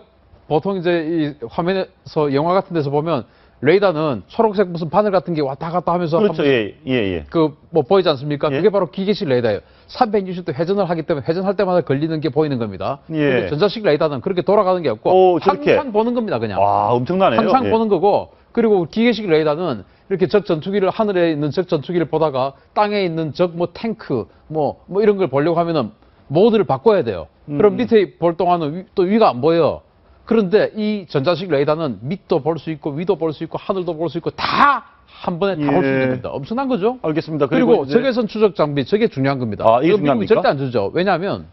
보통 이제 이 화면에서 영화 같은 데서 보면 레이더는 초록색 무슨 바늘 같은 게 왔다 갔다 하면서 그렇죠. 예. 뭐 보이지 않습니까? 그게 바로 기계식 레이더예요. 360도 회전을 하기 때문에 회전할 때마다 걸리는 게 보이는 겁니다. 예. 근데 전자식 레이더는 그렇게 돌아가는 게 없고 저렇게. 항상 보는 겁니다, 그냥. 와, 엄청나네요. 항상 예. 보는 거고, 그리고 기계식 레이더는 이렇게 적 전투기를 하늘에 있는 적 전투기를 보다가 땅에 있는 적 뭐 탱크 뭐 이런 걸 보려고 하면은 모드를 바꿔야 돼요. 그럼 밑에 볼 동안은 또 위가 안 보여. 그런데 이 전자식 레이더는 밑도 볼 수 있고 위도 볼 수 있고 하늘도 볼 수 있고 다 한 번에 다 볼 수 있는 겁니다. 엄청난 거죠? 알겠습니다. 그리고 이제 적외선 추적 장비, 저게 중요한 겁니다. 이게 이거 미국이 중요합니까? 절대 안 주죠. 왜냐하면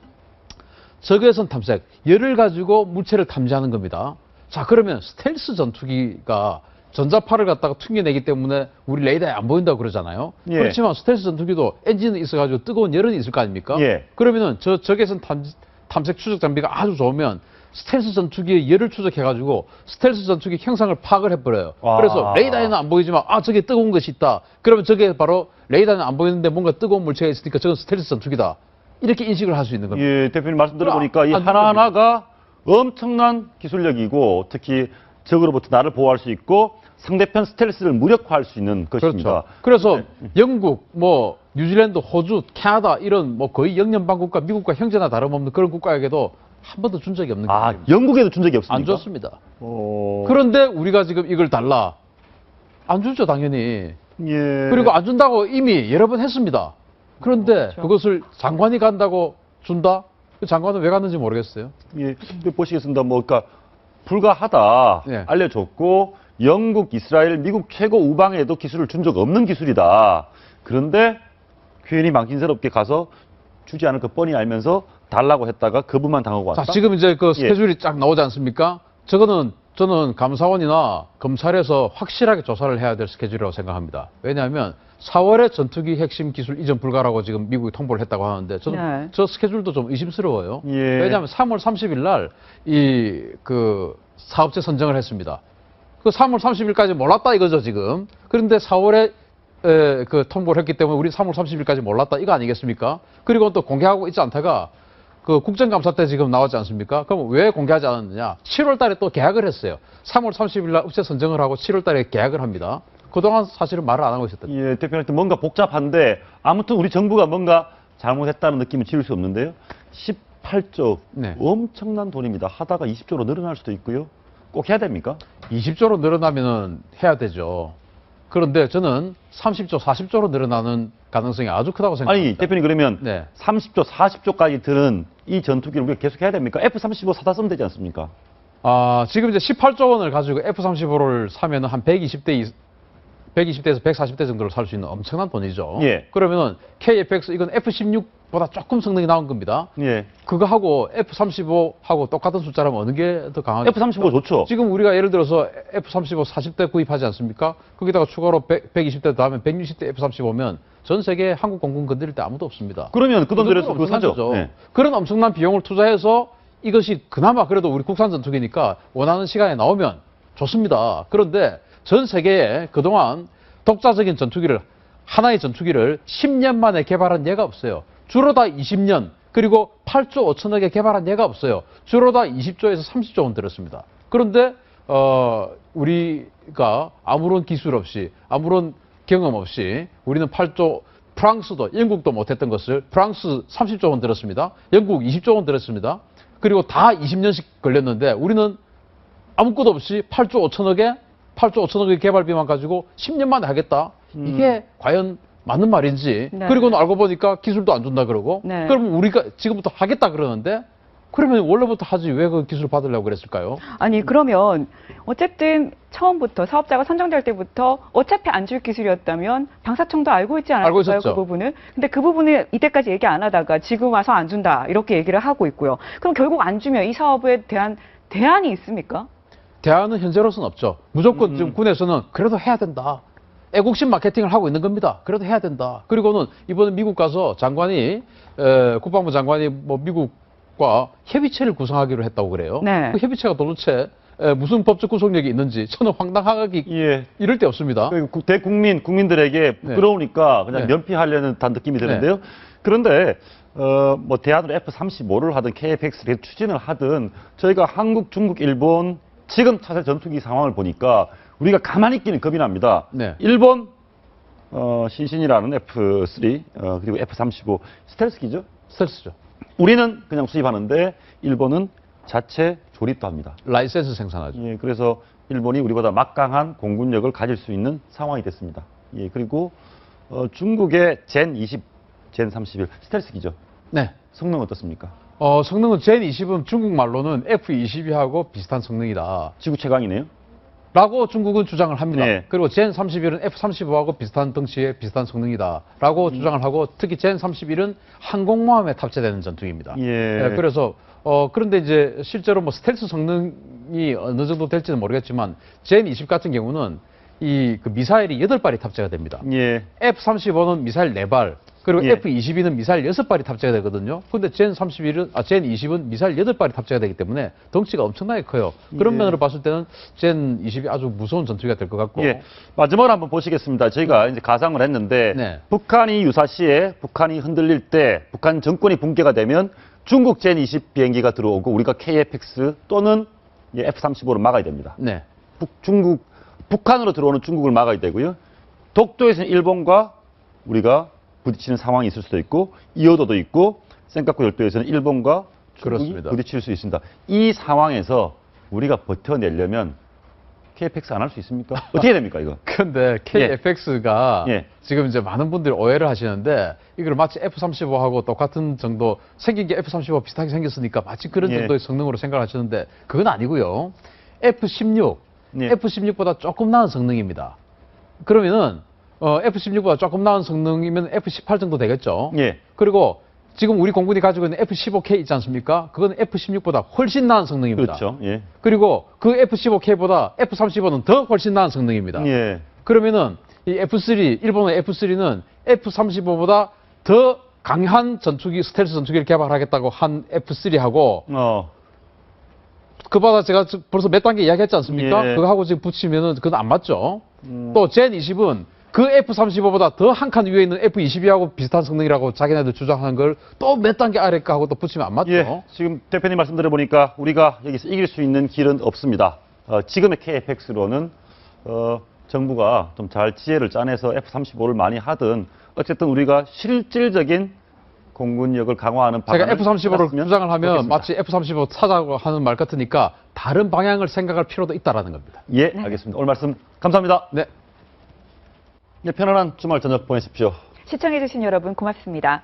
적외선 탐색, 열을 가지고 물체를 탐지하는 겁니다. 자, 그러면 스텔스 전투기가 전자파를 갖다가 튕겨내기 때문에 우리 레이더에 안 보인다고 그러잖아요. 예. 그렇지만 스텔스 전투기도 엔진은 있어가지고 뜨거운 열은 있을 거 아닙니까? 예. 그러면은 적외선 탐색 추적 장비가 아주 좋으면 스텔스 전투기의 열을 추적해가지고 스텔스 전투기 형상을 파악을 해버려요. 그래서 레이더에는 안 보이지만 저게 뜨거운 것이 있다. 그러면 저게 바로 레이더는 안 보이는데 뭔가 뜨거운 물체가 있으니까 저건 스텔스 전투기다. 이렇게 인식을 할 수 있는 겁니다. 예, 대표님 말씀 들어보니까 이 하나하나가 엄청난 기술력이고 특히 적으로부터 나를 보호할 수 있고 상대편 스텔스를 무력화할 수 있는 것입니다. 그렇죠. 그래서 영국, 뉴질랜드, 호주, 캐나다 이런 거의 영연방 국가, 미국과 형제나 다름없는 그런 국가에게도 한 번도 준 적이 없는 겁니다. 영국에도 준 적이 없습니까? 안 줬습니다. 그런데 우리가 지금 이걸 달라. 안 주죠, 당연히. 그리고 안 준다고 이미 여러 번 했습니다. 그런데 그것을 장관이 간다고 준다? 그 장관은 왜 갔는지 모르겠어요. 예, 보시겠습니다. 뭐, 그러니까 불가하다 알려줬고 영국, 이스라엘, 미국 최고 우방에도 기술을 준 적 없는 기술이다. 그런데 괜히 망신스럽게 가서 주지 않을 거 뻔히 알면서 달라고 했다가 거부만 당하고 왔다. 자, 지금 이제 그 스케줄이 쫙 나오지 않습니까? 저는 감사원이나 검찰에서 확실하게 조사를 해야 될 스케줄이라고 생각합니다. 왜냐하면 4월에 전투기 핵심 기술 이전 불가라고 지금 미국이 통보를 했다고 하는데 저는 저 스케줄도 좀 의심스러워요. 왜냐하면 3월 30일 날 그 사업체 선정을 했습니다. 그 3월 30일까지 몰랐다 이거죠 지금. 그런데 4월에 그 통보를 했기 때문에 우리 3월 30일까지 몰랐다 이거 아니겠습니까? 그리고 또 공개하고 있지 않다가 그 국정감사 때 지금 나왔지 않습니까? 그럼 왜 공개하지 않았느냐? 7월 달에 또 계약을 했어요. 3월 30일 날 업체 선정을 하고 7월 달에 계약을 합니다. 그동안 사실은 말을 안 하고 있었던. 예, 대표님 뭔가 복잡한데 아무튼 우리 정부가 뭔가 잘못했다는 느낌을 지울 수 없는데요. 18조 엄청난 돈입니다. 하다가 20조로 늘어날 수도 있고요. 꼭 해야 됩니까? 20조로 늘어나면은 해야 되죠. 그런데 저는 30조, 40조로 늘어나는 가능성이 아주 크다고 생각합니다. 아니, 대표님 그러면 30조, 40조까지 드는 이 전투기를 우리가 계속 해야 됩니까? F-35 사다 쓰면 되지 않습니까? 지금 이제 18조 원을 가지고 F-35를 사면은 한 120대에서 140대 정도를 살 수 있는 엄청난 돈이죠. 그러면은 KF-X 이건 F-16보다 조금 성능이 나은 겁니다. 그거 하고 F-35하고 똑같은 숫자라면 어느 게 더 강하죠? F-35 좋죠. 지금 우리가 예를 들어서 F-35 40대 구입하지 않습니까? 거기다가 추가로 120대 더하면 160대 F-35면 전 세계 한국 공군 건드릴 때 아무도 없습니다. 그러면 그 돈 들여서 그거 사죠. 그런 엄청난 비용을 투자해서 이것이 그나마 그래도 우리 국산 전투기니까 원하는 시간에 나오면 좋습니다. 그런데 전 세계에 그동안 독자적인 전투기를 하나의 전투기를 10년 만에 개발한 예가 없어요. 주로 다 20년 그리고 8조 5천억에 개발한 예가 없어요. 주로 다 20조에서 30조 원 들었습니다. 그런데 우리가 아무런 기술 없이 아무런 경험 없이 우리는 8조 프랑스도 영국도 못했던 것을 프랑스 30조 원 들었습니다. 영국 20조 원 들었습니다. 그리고 다 20년씩 걸렸는데 우리는 아무것도 없이 8조 5천억의 개발비만 가지고 10년 만에 하겠다. 이게 과연 맞는 말인지. 그리고는 알고 보니까 기술도 안 준다 그러고. 그러면 우리가 지금부터 하겠다 그러는데 그러면 원래부터 하지 왜 그 기술 받으려고 그랬을까요? 아니 그러면 어쨌든 처음부터 사업자가 선정될 때부터 어차피 안 줄 기술이었다면 방사청도 알고 있지 않았을까요? 그 부분을. 근데 그 부분을 이때까지 얘기 안 하다가 지금 와서 안 준다 이렇게 얘기를 하고 있고요. 그럼 결국 안 주면 이 사업에 대한 대안이 있습니까? 대안은 현재로서는 없죠. 무조건 지금 군에서는 그래도 해야 된다. 애국심 마케팅을 하고 있는 겁니다. 그래도 해야 된다. 그리고는 이번에 미국 가서 장관이 국방부 장관이 뭐 미국과 협의체를 구성하기로 했다고 그래요. 그 협의체가 도대체 무슨 법적 구속력이 있는지 저는 황당하기 이럴 데 없습니다. 국민들에게 부끄러우니까 그냥 면피하려는 듯한 느낌이 드는데요. 그런데 뭐 대안으로 F-35를 하든 KF-X를 추진을 하든 저희가 한국, 중국, 일본 지금 차세 전투기 상황을 보니까 우리가 가만히 있기는 겁이 납니다. 일본 신신이라는 F-3 그리고 F-35 스텔스기죠? 스텔스죠. 우리는 그냥 수입하는데 일본은 자체 조립도 합니다. 라이센스 생산하죠. 그래서 일본이 우리보다 막강한 공군력을 가질 수 있는 상황이 됐습니다. 그리고 중국의 젠 20, 젠 31 스텔스기죠. 성능 어떻습니까? 성능은 젠 20은 중국 말로는 F-22하고 비슷한 성능이다. 지구 최강이네요. 라고 중국은 주장을 합니다. 그리고 젠 31은 F-35하고 비슷한 덩치에 비슷한 성능이다. 라고 주장을 하고 특히 젠 31은 항공모함에 탑재되는 전투기입니다. 그래서 그런데 이제 실제로 뭐 스텔스 성능이 어느 정도 될지는 모르겠지만 젠 20 같은 경우는 그 미사일이 8발이 탑재가 됩니다. F-35는 미사일 4발, 그리고 F-22는 미사일 6발이 탑재가 되거든요. 근데 젠 20은 미사일 8발이 탑재가 되기 때문에 덩치가 엄청나게 커요. 그런 면으로 봤을 때는 젠 20이 아주 무서운 전투기가 될 것 같고. 마지막으로 한번 보시겠습니다. 저희가 이제 가상을 했는데 북한이 유사시에 북한이 흔들릴 때 북한 정권이 붕괴가 되면 중국 젠 20 비행기가 들어오고 우리가 KF-X 또는 F-35를 막아야 됩니다. 북한으로 들어오는 중국을 막아야 되고요. 독도에서는 일본과 우리가 부딪히는 상황이 있을 수도 있고 이어도도 있고 센카쿠 열도에서는 일본과 중국이 부딪힐 수 있습니다. 이 상황에서 우리가 버텨내려면 KFX 안 할 수 있습니까? 어떻게 됩니까, 이거? 근데 KFX가 예. 지금 이제 많은 분들이 오해를 하시는데 이걸 마치 F-35하고 똑같은 정도 생긴 게 F-35 비슷하게 생겼으니까 마치 그런 예. 정도의 성능으로 생각하시는데 그건 아니고요. F-16, 예. F-16보다 조금 나은 성능입니다. 그러면은 F-16보다 조금 나은 성능이면 F-18 정도 되겠죠. 예. 그리고 지금 우리 공군이 가지고 있는 F-15K 있지 않습니까? 그건 F-16보다 훨씬 나은 성능입니다. 그렇죠. 예. 그리고 그 F-15K보다 F-35는 더 훨씬 나은 성능입니다. 예. 그러면은 이 F-3, 일본의 F-3는 F-35보다 더 강한 전투기, 스텔스 전투기를 개발하겠다고 한 F-3하고 그보다 제가 벌써 몇 단계 이야기했지 않습니까? 예. 그거하고 지금 붙이면은 그건 안 맞죠. 또 젠20은 그 F-35보다 더 한 칸 위에 있는 F-22하고 비슷한 성능이라고 자기네들 주장하는 걸 또 몇 단계 아래 거하고 또 붙이면 안 맞죠. 예, 지금 대표님 말씀 들어보니까 우리가 여기서 이길 수 있는 길은 없습니다. 지금의 KFX로는 정부가 좀 잘 지혜를 짜내서 F-35를 많이 하든 어쨌든 우리가 실질적인 공군력을 강화하는 제가 방안을 F-35를 주장을 하면 좋겠습니다. 마치 F-35 사자고 하는 말 같으니까 다른 방향을 생각할 필요도 있다라는 겁니다. 예, 알겠습니다. 오늘 말씀 감사합니다. 네. 네, 편안한 주말 저녁 보내십시오. 시청해주신 여러분 고맙습니다.